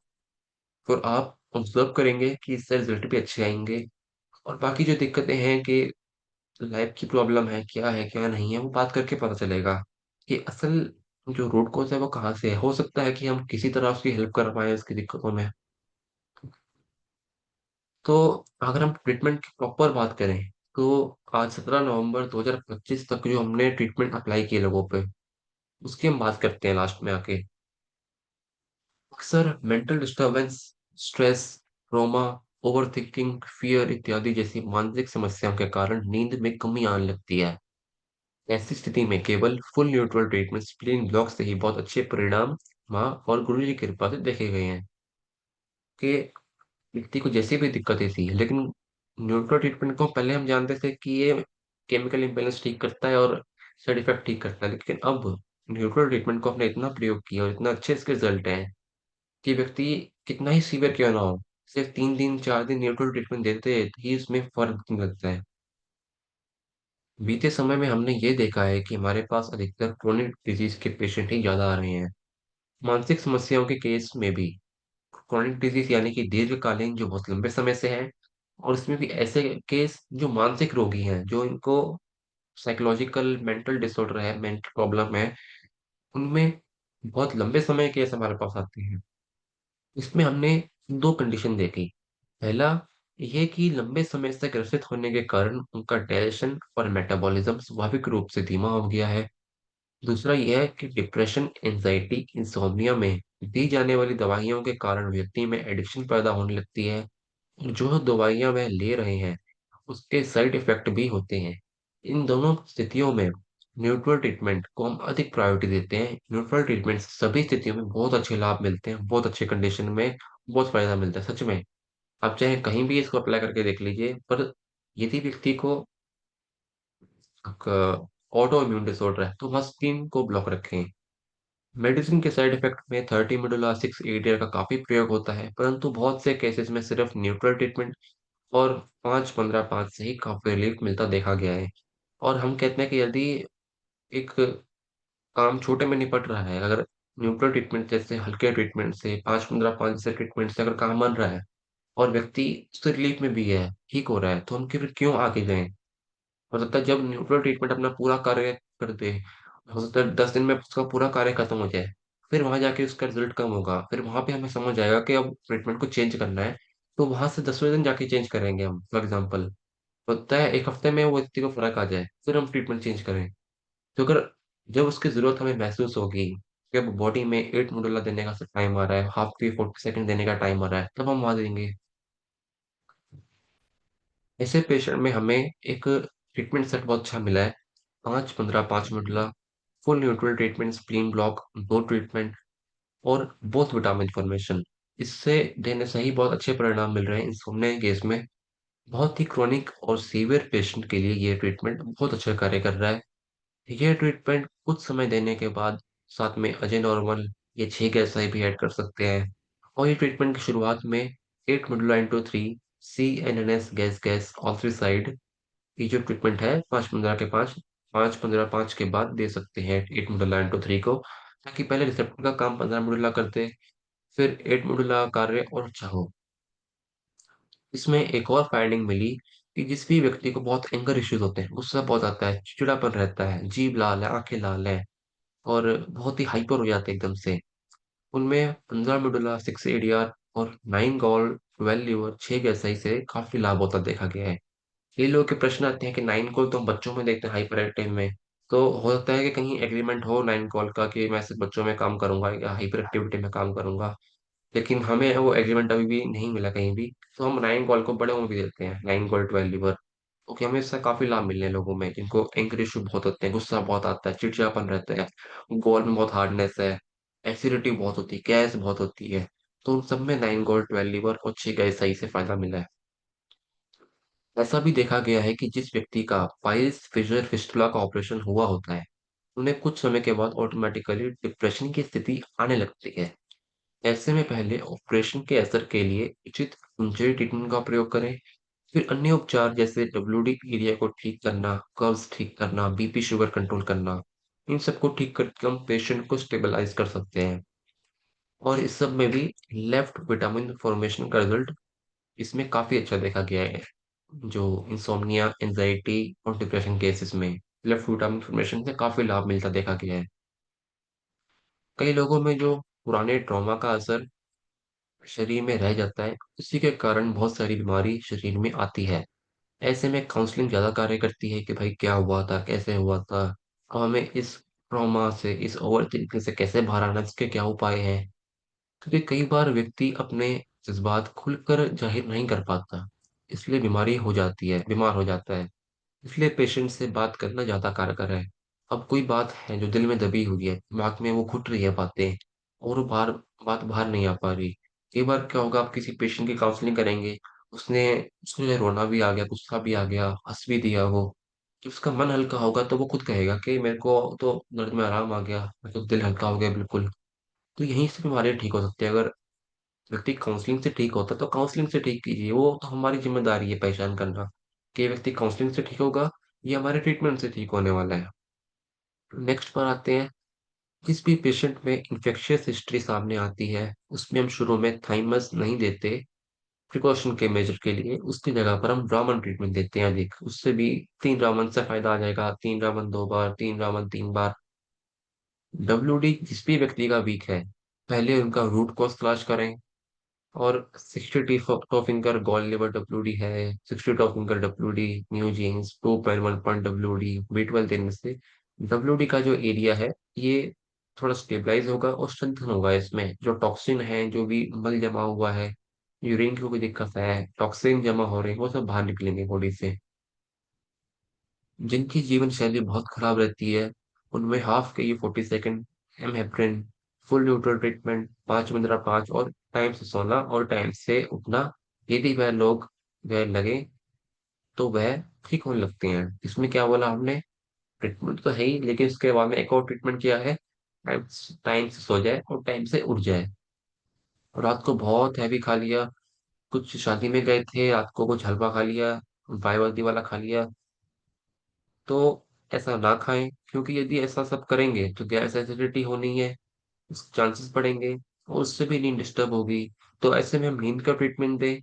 और आप ऑब्जर्व करेंगे कि इससे रिजल्ट भी अच्छे आएंगे। और बाकी जो दिक्कतें हैं कि लाइफ की प्रॉब्लम है क्या नहीं है, वो बात करके पता चलेगा कि असल जो रूट कॉज है वो कहाँ से है। हो सकता है कि हम किसी तरह उसकी हेल्प कर पाए उसकी दिक्कतों में। तो अगर हम ट्रीटमेंट की प्रॉपर बात करें, तो आज 17 नवंबर 2025 तक जो हमने ट्रीटमेंट अप्लाई किए लोगों पे, उसकी हम बात करते हैं लास्ट में आके। अक्सर mental disturbance, stress, trauma, overthinking, fear इत्यादि जैसी मानसिक समस्याओं के कारण नींद में कमी आने लगती है। ऐसी स्थिति में केवल full neutral treatment, spleen block से ही बहुत अच्छे परिणाम माँ और गुरु जी की कृपा से देखे गए हैं। कि व्यक्ति को जैसी भी दिक्कतें थी, लेकिन न्यूट्रल ट्रीटमेंट को पहले हम जानते थे कि ये केमिकल इम्बेलेंस ठीक करता है और साइड इफेक्ट ठीक करता है, लेकिन अब न्यूट्रल ट्रीटमेंट को हमने इतना प्रयोग किया और इतना अच्छे इसके रिजल्ट हैं कि व्यक्ति कितना ही सीवियर क्यों ना हो, सिर्फ 3 दिन 4 दिन न्यूट्रल ट्रीटमेंट देते ही उसमें फर्क दिखने लगता है। बीते समय में हमने ये देखा है कि हमारे पास अधिकतर क्रोनिक डिजीज के पेशेंट ही ज्यादा आ रहे हैं। मानसिक समस्याओं के केस में भी, क्रोनिक डिजीज यानी कि दीर्घकालीन जो बहुत लंबे समय से है, और इसमें भी ऐसे केस जो मानसिक रोगी हैं, जो इनको साइकोलॉजिकल मेंटल डिसऑर्डर है, मेंटल प्रॉब्लम है, उनमें बहुत लंबे समय केस हमारे पास आते हैं। इसमें हमने दो कंडीशन देखी। पहला, ये कि लंबे समय से ग्रसित होने के कारण उनका डाइजेशन और मेटाबॉलिज्म स्वाभाविक रूप से धीमा हो गया है। दूसरा यह है कि डिप्रेशन, एंजाइटी, इंसोम्निया में दी जाने वाली दवाइयों के कारण व्यक्ति में एडिक्शन पैदा होने लगती है, और जो दवाइयां वह ले रहे हैं उसके साइड इफेक्ट भी होते हैं। इन दोनों स्थितियों में न्यूट्रल ट्रीटमेंट को हम अधिक प्रायोरिटी देते हैं। न्यूट्रल ट्रीटमेंट से सभी स्थितियों में बहुत अच्छे लाभ मिलते हैं, बहुत अच्छे कंडीशन में बहुत फायदा मिलता है सच में। आप चाहे कहीं भी इसको अप्लाई करके देख लीजिए, पर यदि व्यक्ति को ऑटो इम्यून डिसऑर्डर है तो वह स्किन को ब्लॉक रखें। मेडिसिन के साइड इफेक्ट में 30 मिडुला 6 एडियर का काफी प्रयोग होता है, परंतु बहुत से केसेस में सिर्फ न्यूट्रल ट्रीटमेंट और 5-15-5 से ही काफी रिलीफ मिलता देखा गया है। और हम कहते हैं कि यदि एक काम छोटे में निपट रहा है, अगर न्यूट्रल ट्रीटमेंट जैसे हल्के ट्रीटमेंट से, 5-15-5 जैसे ट्रीटमेंट से अगर काम बन रहा है और व्यक्ति उससे रिलीफ में भी है, ठीक हो रहा है, तो हम फिर क्यों आगे जाएं। हो सकता है जब न्यूट्रल ट्रीटमेंट अपना पूरा कार्य कर दे, हो सकता है 10 दिन में उसका पूरा कार्य खत्म हो जाए, फिर वहां जाके उसका रिजल्ट कम होगा, फिर वहां पे हमें समझ आएगा कि अब ट्रीटमेंट को चेंज करना है, तो वहां से 10वें दिन जाके चेंज करेंगे हम। फॉर एग्जाम्पल, होता है एक हफ्ते में वो व्यक्ति को फर्क आ जाए, फिर हम ट्रीटमेंट चेंज करें। तो अगर जब उसकी जरूरत हमें महसूस होगी कि अब बॉडी में 8 मोडुला देने का टाइम आ रहा है, हाफ की 40 सेकंड देने का टाइम आ रहा है, तब हम वहां देंगे। ऐसे पेशेंट में हमें एक ट्रीटमेंट सेट बहुत अच्छा मिला है। 5-15-5 मोडुला, full neutral treatment, spleen block, दो ट्रीटमेंट, और बोथ विटामिन फॉर्मेशन। इससे देने से ही बहुत अच्छे परिणाम मिल रहे हैं इंसोम्निया केस में। बहुत ही क्रोनिक और सीवियर पेशेंट के लिए ये ट्रीटमेंट बहुत अच्छा कार्य कर रहा है। ये ट्रीटमेंट कुछ समय देने के बाद साथ में अजय नॉर्मल या 6 गैसाई भी ऐड कर सकते हैं। और ये ट्रीटमेंट की शुरुआत में 8 मिडुला इंटू 3 CNNS गैस गैस ऑल्ट्रीसाइड, ये जो ट्रीटमेंट है 5-15 के 5, 5-15-5 के बाद दे सकते हैं 8 मिडुला इंटू 3 को, ताकि पहले रिसेप्टर का काम 15 मिडुला करते, फिर 8 मिडुला कार्य और अच्छा हो। इसमें एक और फाइंडिंग मिली कि जिस भी व्यक्ति को बहुत एंगर इश्यूज होते हैं, गुस्सा बहुत आता है, चिड़चिड़ापन रहता है, जीभ लाल है, आंखें लाल है, और बहुत ही हाइपर हो जाते हैं एकदम से, उनमें 15 मिडुला 6 ADR और 9 गॉल 12 लीवर 6 गैसाई से काफी लाभ होता देखा गया है। कई लोगों के प्रश्न आते हैं कि 9 गॉल तो हम बच्चों में देखते हैं हाइपर एक्टिव में, तो हो सकता है कि कहीं एग्रीमेंट हो 9 कॉल का कि मैं सिर्फ बच्चों में काम करूंगा या हाइपर एक्टिविटी में काम करूंगा, लेकिन हमें वो एग्रीमेंट अभी भी नहीं मिला कहीं भी। तो हम 9 कॉल को बड़े में भी देते हैं, 9 कॉल 12 लीवर। ओके, हमें इससे काफी लाभ मिलने हैं लोगों में जिनको एंगर इशू बहुत होते हैं, गुस्सा बहुत आता है, चिड़चिड़ापन रहता है, गोल में बहुत हार्डनेस है, एसिडिटी बहुत होती है, गैस बहुत होती है। तो उन सब में 9 कॉल 12 लीवर और 6 गैस सही से फायदा मिला है। ऐसा भी देखा गया है कि जिस व्यक्ति का पाइल्स फिशर फिस्टुला का ऑपरेशन हुआ होता है, उन्हें कुछ समय के बाद ऑटोमेटिकली डिप्रेशन की स्थिति आने लगती है। ऐसे में पहले ऑपरेशन के असर के लिए उचित इंजरी ट्रीटमेंट का प्रयोग करें। फिर अन्य उपचार जैसे डब्ल्यूडी एरिया को ठीक करना, कर्व्स ठीक करना, बीपी शुगर कंट्रोल करना, इन सबको ठीक करके हम पेशेंट को स्टेबलाइज कर सकते हैं। और इस सब में भी लेफ्ट विटामिन फॉर्मेशन का रिजल्ट इसमें काफी अच्छा देखा गया है। जो इंसोम्निया, एंजाइटी और डिप्रेशन केसेस में लेफ्ट विटामिन फॉर्मेशन से काफी लाभ मिलता देखा गया है। कई लोगों में जो पुराने ट्रॉमा का असर शरीर में रह जाता है, उसी के कारण बहुत सारी बीमारी शरीर में आती है। ऐसे में काउंसलिंग ज्यादा कार्य करती है कि भाई क्या हुआ था, कैसे हुआ था, और हमें इस ट्रॉमा से, इस ओवर थिंकिंग से कैसे बाहर आना, इसके क्या उपाय हैं। क्योंकि कई बार व्यक्ति अपने जज्बात खुलकर जाहिर नहीं कर पाता, इसलिए बीमारी हो जाती है, बीमार हो जाता है। इसलिए पेशेंट से बात करना ज्यादा कारगर है। अब कोई बात है जो दिल में दबी हुई है, दिमाग में वो घुट रही है बातें, और वो बात बाहर नहीं आ पा रही। कई बार क्या होगा, आप किसी पेशेंट की काउंसलिंग करेंगे, उसने उसने रोना भी आ गया, गुस्सा भी आ गया, हंस भी दिया वो, जब उसका मन हल्का होगा तो वो खुद कहेगा कि मेरे को तो दर्द में आराम आ गया, मेरे तो दिल हल्का हो गया बिल्कुल। तो यहीं से बीमारियां ठीक हो सकती है। अगर व्यक्ति काउंसलिंग से ठीक होता है तो काउंसलिंग से ठीक कीजिए, वो तो हमारी जिम्मेदारी है पहचान करना कि ये व्यक्ति काउंसलिंग से ठीक होगा, ये हमारे ट्रीटमेंट से ठीक होने वाला है। नेक्स्ट पर आते हैं। जिस भी पेशेंट में इन्फेक्शियस हिस्ट्री सामने आती है, उसमें हम शुरू में थाइमस नहीं देते प्रिकॉशन के मेजर के लिए, उसकी जगह पर हम रामन ट्रीटमेंट देते हैं अधिक। उससे भी 3 रामन से फायदा आ जाएगा, 3 रामन 2 बार, 3 रामन 3 बार। डब्ल्यूडी जिस भी व्यक्ति का वीक है, पहले उनका रूट कॉज तलाश करें। और 60 टॉफिंगर गॉल लिवर डब्ल्यूडी है, 60 टॉफिंगर WD, new genes 2.1 point WD, B12 देने से डब्ल्यूडी का जो एरिया है, ये थोड़ा स्टेबलाइज होगा और स्ट्रेंथन होगा। इसमें जो टॉक्सिन है, जो भी मल जमा हुआ है, यूरिन की कोई दिक्कत है, टॉक्सिन जमा हो रहे हैं, वो सब बाहर निकलेंगे बॉडी से। जिनकी जीवन शैली बहुत खराब रहती है, उनमें हाफ के ये 40 second M heparin, full neutral treatment, 5 15 5, और टाइम से सोना और टाइम से उठना, यदि वह लोग वह लगे तो वह ठीक होने लगते हैं। इसमें क्या बोला हमने, ट्रीटमेंट तो है ही, लेकिन इसके बाद में एक और ट्रीटमेंट किया है, टाइम टाइम से सो जाए और टाइम से उठ जाए। और रात को बहुत हैवी खा लिया, कुछ शादी में गए थे, रात को कुछ हलवा खा लिया, बायवर्दी वाला खा लिया, तो ऐसा ना खाएं। क्योंकि यदि ऐसा सब करेंगे तो गैस एसिडिटी होनी है, चांसेस बढ़ेंगे, और उससे भी नींद डिस्टर्ब होगी। तो ऐसे में हम नींद का ट्रीटमेंट दें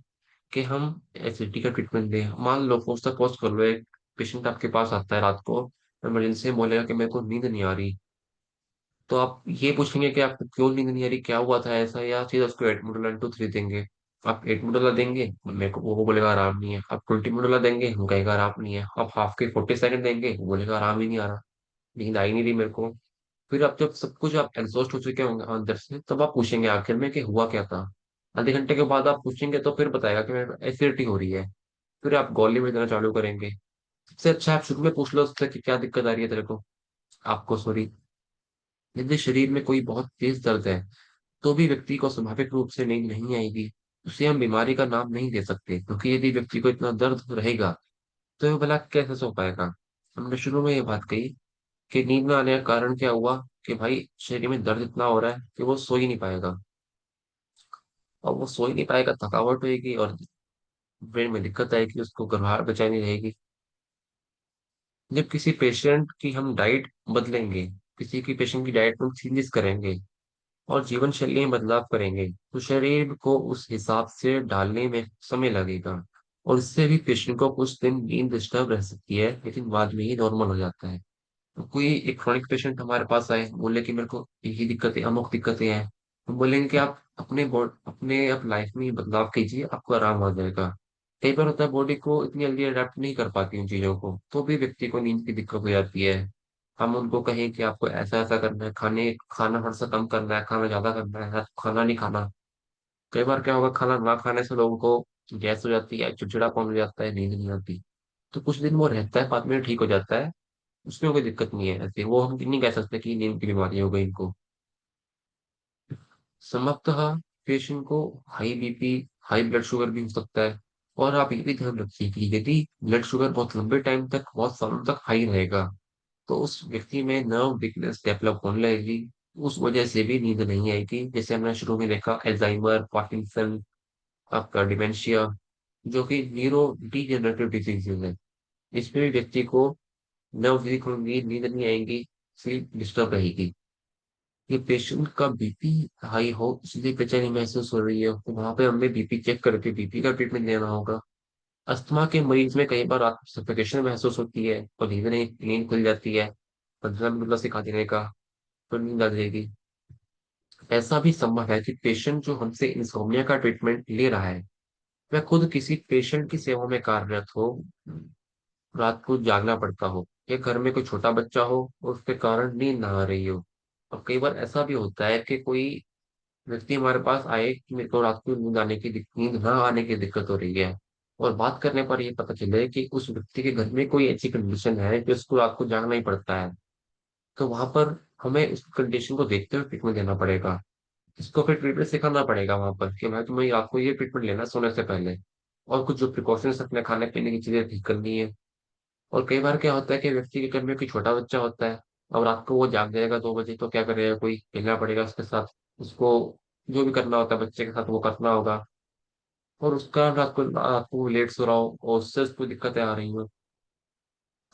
कि हम एसिडिटी का ट्रीटमेंट दें। मान लो सपोज कर लो, एक पेशेंट आपके पास आता है रात को इमरजेंसी में, बोलेगा कि मेरे को नींद नहीं आ रही, तो आप ये पूछेंगे कि आपको क्यों नींद नहीं आ रही, क्या हुआ था ऐसा, या सीधा उसको एटमोडोला 1 2 3 देंगे। आप एटमोडोला देंगे, मेरे को वो बोलेगा आराम नहीं है। आप 20 मोडोला देंगे, वो कहेगा आराम नहीं है। आप हाफ के 40 सेकंड देंगे, वो बोलेगा आराम ही नहीं आ रहा, नींद आ ही नहीं रही मेरे को। फिर आप जब सब कुछ आप एग्जॉस्ट हो चुके होंगे अंदर से, तब आप पूछेंगे आखिर में कि हुआ क्या था। आधे घंटे के बाद आप पूछेंगे तो फिर बताएगा कि मेरे को एसिडिटी हो रही है। फिर आप गोली में देना चालू करेंगे। सबसे अच्छा आप शुरू में पूछ लो उससे कि क्या दिक्कत आ रही है तेरे को, आपको सॉरी। यदि शरीर में कोई बहुत तेज दर्द है, तो भी व्यक्ति को स्वाभाविक रूप से नींद नहीं आएगी, उसे हम बीमारी का नाम नहीं दे सकते। क्योंकि यदि व्यक्ति को इतना दर्द रहेगा तो वो भला कैसे सो पाएगा। हमने शुरू में ये बात कही कि नींद न आने का कारण क्या हुआ, कि भाई शरीर में दर्द इतना हो रहा है कि वो सो ही नहीं पाएगा। और वो सो ही नहीं पाएगा, थकावट होगी, और ब्रेन में दिक्कत आएगी, उसको घबराहट बेचैनी रहेगी। जब किसी पेशेंट की हम डाइट बदलेंगे, किसी की पेशेंट की डाइट में चेंजेस करेंगे और जीवन शैली में बदलाव करेंगे, तो शरीर को उस हिसाब से डालने में समय लगेगा। और इससे भी पेशेंट को कुछ दिन नींद डिस्टर्ब रह सकती है, लेकिन बाद में ही नॉर्मल हो जाता है। तो कोई एक क्रॉनिक पेशेंट हमारे पास आए, बोले कि मेरे को यही दिक्कतें, अमुक दिक्कतें हैं, हम बोलेंगे कि आप अपने आप लाइफ में ही बदलाव कीजिए, आपको आराम आ जाएगा। कई बार होता है बॉडी को इतनी जल्दी अडेप्ट नहीं कर पाती उन चीजों को, तो भी व्यक्ति को नींद की दिक्कत हो जाती है। हम उनको कहें कि आपको ऐसा ऐसा करना है, खाना थोड़ा सा कम करना है, खाना ज्यादा करना है, खाना नहीं खाना। कई बार क्या होगा, खाना ना खाने से लोगों को गैस हो जाती है, चिड़चिड़ापन हो जाता है, नींद नहीं आती। तो कुछ दिन वो रहता है, बाद में ठीक हो जाता है। उसमें कोई दिक्कत नहीं है, ऐसे वो हम नहीं कह सकते कि नींद की बीमारी हो गई इनको। संभवतः पेशेंट को high BP, high blood sugar भी हो सकता है। और आप ये भी ध्यान रखिए कि यदि ब्लड शुगर बहुत लंबे टाइम तक, बहुत सालों तक हाई रहेगा, तो उस व्यक्ति में नर्व वीकनेस डेवलप होने लगेगी। उस वजह से भी नींद नहीं आएगी, जैसे हमने शुरू में देखा, एल्जाइमर, पार्किंसन, आपका डिमेंशिया, जो कि न्यूरो डीजेनरेटिव डिजीजेज है। इसमें भी व्यक्ति को नर्व वीक होंगी, नींद नहीं आएगी, स्लीप डिस्टर्ब रहेगी। ये पेशेंट का बीपी हाई हो, इसलिए बेचैनी महसूस हो रही है, तो वहां पे हमें बीपी चेक करके बीपी का ट्रीटमेंट लेना होगा। अस्थमा के मरीज में कई बार रात को सफोकेशन महसूस होती है और नींद खुल जाती है। 15 मिनट सिखा देने का, तो नींद आ जाएगी। ऐसा भी संभव है कि पेशेंट जो हमसे इंसोम्निया का ट्रीटमेंट ले रहा है, वह खुद किसी पेशेंट की सेवा में कार्यरत हो, रात को जागना पड़ता हो, या घर में कोई छोटा बच्चा हो और उसके कारण नींद ना आ रही हो। और कई बार ऐसा भी होता है कि कोई व्यक्ति हमारे पास आए कि मेरे को रात को नींद ना आने की दिक्कत हो रही है, और बात करने पर ये पता चले कि उस व्यक्ति के घर में कोई ऐसी कंडीशन है कि उसको रात को जागना ही पड़ता है। तो वहां पर हमें उस कंडीशन को देखते हुए ट्रीटमेंट देना पड़ेगा। इसको फिर ट्रीटमेंट सिखाना पड़ेगा वहां पर कि भाई तुम्हें रात को ये ट्रीटमेंट लेना सोने से पहले, और कुछ जो प्रिकॉशंस अपने खाने पीने की चीजें ठीक करनी है। और कई बार क्या होता है कि व्यक्ति के घर में कोई छोटा बच्चा होता है, और रात को वो जाग जाएगा 2 बजे, तो क्या करेगा, कोई खेलना पड़ेगा उसके साथ। उसको जो भी करना होता है बच्चे के साथ वो करना होगा। और उसका रात को लेट सो रहा हो और उससे उसको दिक्कतें आ रही हो,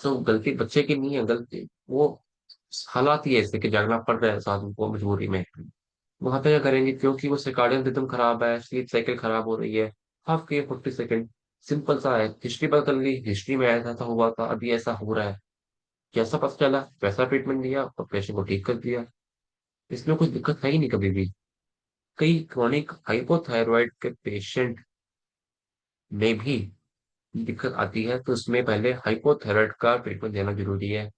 तो गलती बच्चे की नहीं है, गलती वो हालात ही ऐसे कि जागना पड़ रहा है साधु को मजबूरी में। वहां पे क्या करेंगे, क्योंकि वो सर्काडियन रिदम खराब है, स्लीप साइकिल खराब हो रही है। हाफ के 40 सेकेंड, सिंपल सा है, हिस्ट्री पता चल ली, हिस्ट्री में ऐसा हुआ था, अभी ऐसा हो रहा है। जैसा पता चला वैसा ट्रीटमेंट दिया और पेशेंट को ठीक कर दिया। इसमें कुछ दिक्कत है ही नहीं कभी भी। कई क्रॉनिक हाइपोथायरॉइड के पेशेंट में भी दिक्कत आती है, तो उसमें पहले हाइपोथायरॉइड का ट्रीटमेंट देना जरूरी है।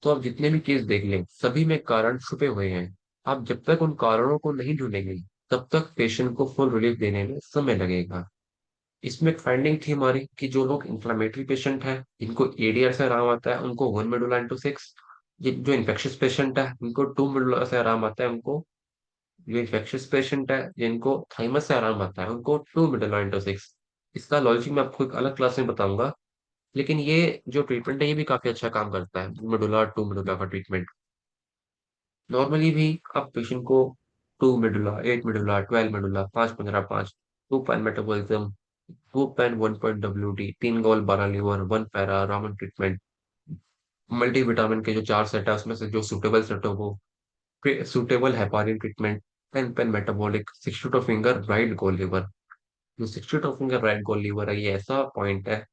तो आप जितने भी केस देख लें, सभी में कारण छुपे हुए हैं। आप जब तक उन कारणों को नहीं ढूंढेंगे, तब तक पेशेंट को फुल रिलीफ देने में समय लगेगा। इसमें एक फाइंडिंग थी हमारी कि जो लोग इंफ्लेमेटरी पेशेंट हैं, जिनको एडीआर से आराम आता है, उनको 1 मेडुला इंटू 6। जो इन्फेक्शियस पेशेंट है, उनको 2 मेडुला से आराम आता है, उनको जो इन्फेक्शियस पेशेंट है, जिनको थाइमस से आराम आता है, उनको 2 मेडुला इंटू 6। इसका लॉजिक मैं आपको एक अलग क्लास में बताऊंगा। लेकिन ये जो ट्रीटमेंट है, ये भी काफी अच्छा काम करता है, मेडुला 2 मेडुला का ट्रीटमेंट। नॉर्मली भी आप पेशेंट को 2 medulla, 8 medulla, 12 medulla, 5-15-5, 2 pan metabolism, 2 pan 1 point WD, 3 goal 12 liver, 1 para रामन ट्रीटमेंट, मल्टीविटामिन के जो 4 सेट है उसमें से जो सुटेबल सेट हो वो, suitable heparin treatment, 10 pain metabolic, 62 finger right goal liver. जो 62 फिंगर राइट गोल लीवर है, ये ऐसा पॉइंट है,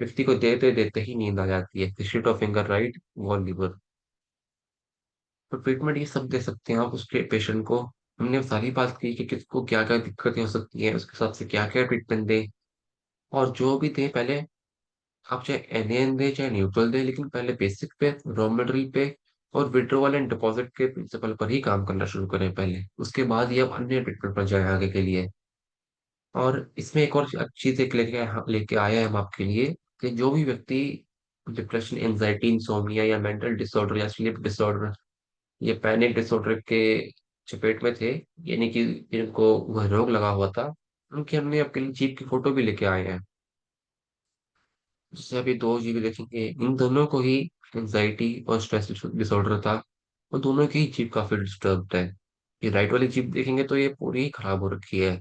व्यक्ति को देते देते ही नींद आ जाती है, 62 फिंगर राइट गोल लीवर। तो ट्रीटमेंट ये सब दे सकते हैं आप उसके पेशेंट को। हमने सारी बात की कि किसको क्या क्या दिक्कतें हो सकती हैं, उसके हिसाब से क्या क्या ट्रीटमेंट दें। और जो भी दें, पहले आप चाहे एनएन दें चाहे न्यूट्रल दें, लेकिन पहले बेसिक पे, रॉ मटेरियल पे और विड्रोवल एंड डिपॉजिट के प्रिंसिपल पर ही काम करना शुरू करें पहले। उसके बाद ही आप अन्य ट्रीटमेंट पर जाएं आगे के लिए। और इसमें एक और चीज एक लेके आया है हम आपके लिए, कि जो भी व्यक्ति डिप्रेशन, एंजाइटी, इंसोमिया या मेंटल डिसऑर्डर या स्लीप डिसऑर्डर, ये पैनिक डिसऑर्डर के चपेट में थे, यानी कि जिनको वह रोग लगा हुआ था, उनकी हमने आपके लिए जीप की फोटो भी लेके आए हैं। जिससे अभी 2 जीबी देखेंगे, इन दोनों को ही एंजाइटी और स्ट्रेस डिसऑर्डर था, और दोनों की ही जीप काफी डिस्टर्ब्ड है। ये राइट वाली जीप देखेंगे तो ये पूरी ही खराब हो रखी है।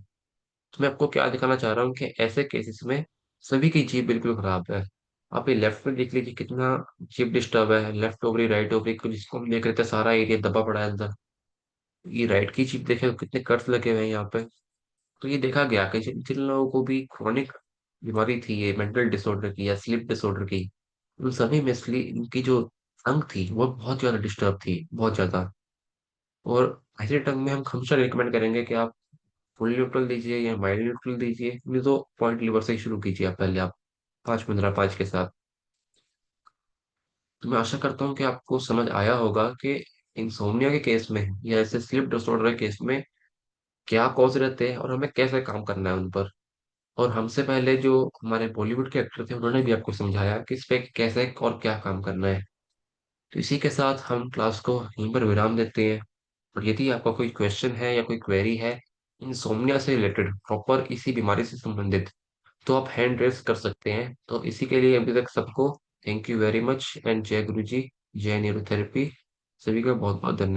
तो मैं आपको क्या दिखाना चाह रहा हूँ कि ऐसे केसेस में सभी की जीप बिल्कुल खराब है। आप ये लेफ्ट में देख लीजिए कितना जीप डिस्टर्ब है, लेफ्ट ओवरी, राइट ओवरी को जिसको हम देख रहे थे, सारा एरिया दबा पड़ा है अंदर। ये राइट की चिप देखे तो कितने कट्स लगे हुए हैं यहाँ पे। तो ये देखा गया कि जिन जिन लोगों को भी क्रोनिक बीमारी थी, ये मेंटल डिसऑर्डर की या स्लीप डिसऑर्डर की, उन सभी में इनकी जो अंग थी वो बहुत ज्यादा डिस्टर्ब थी, बहुत ज्यादा। और ऐसे टंग में हम हमेशा रिकमेंड करेंगे कि आप फुल न्यूट्रल दीजिए या माइल्ड न्यूट्रल दीजिए, नहीं तो पॉइंट लीवर से ही शुरू कीजिए आप पहले, आप 5-15-5 के साथ। तो मैं आशा करता हूँ कि आपको समझ आया होगा कि इंसोम्निया के केस में या ऐसे स्लीप डिसऑर्डर के केस में क्या कॉज रहते हैं और हमें कैसे काम करना है उन पर। और हमसे पहले जो हमारे बॉलीवुड के एक्टर थे उन्होंने भी आपको समझाया कि इस पे कैसे और क्या काम करना है। तो इसी के साथ हम क्लास को यहीं पर विराम देते हैं। और यदि आपका कोई क्वेश्चन है या कोई क्वेरी है इंसोम्निया से रिलेटेड, प्रॉपर इसी बीमारी से संबंधित, तो आप हैंड रेस कर सकते हैं। तो इसी के लिए अभी तक सबको thank you very much and जय गुरु जी, जय न्यूरोथेरेपी। सभी का बहुत बहुत धन्यवाद।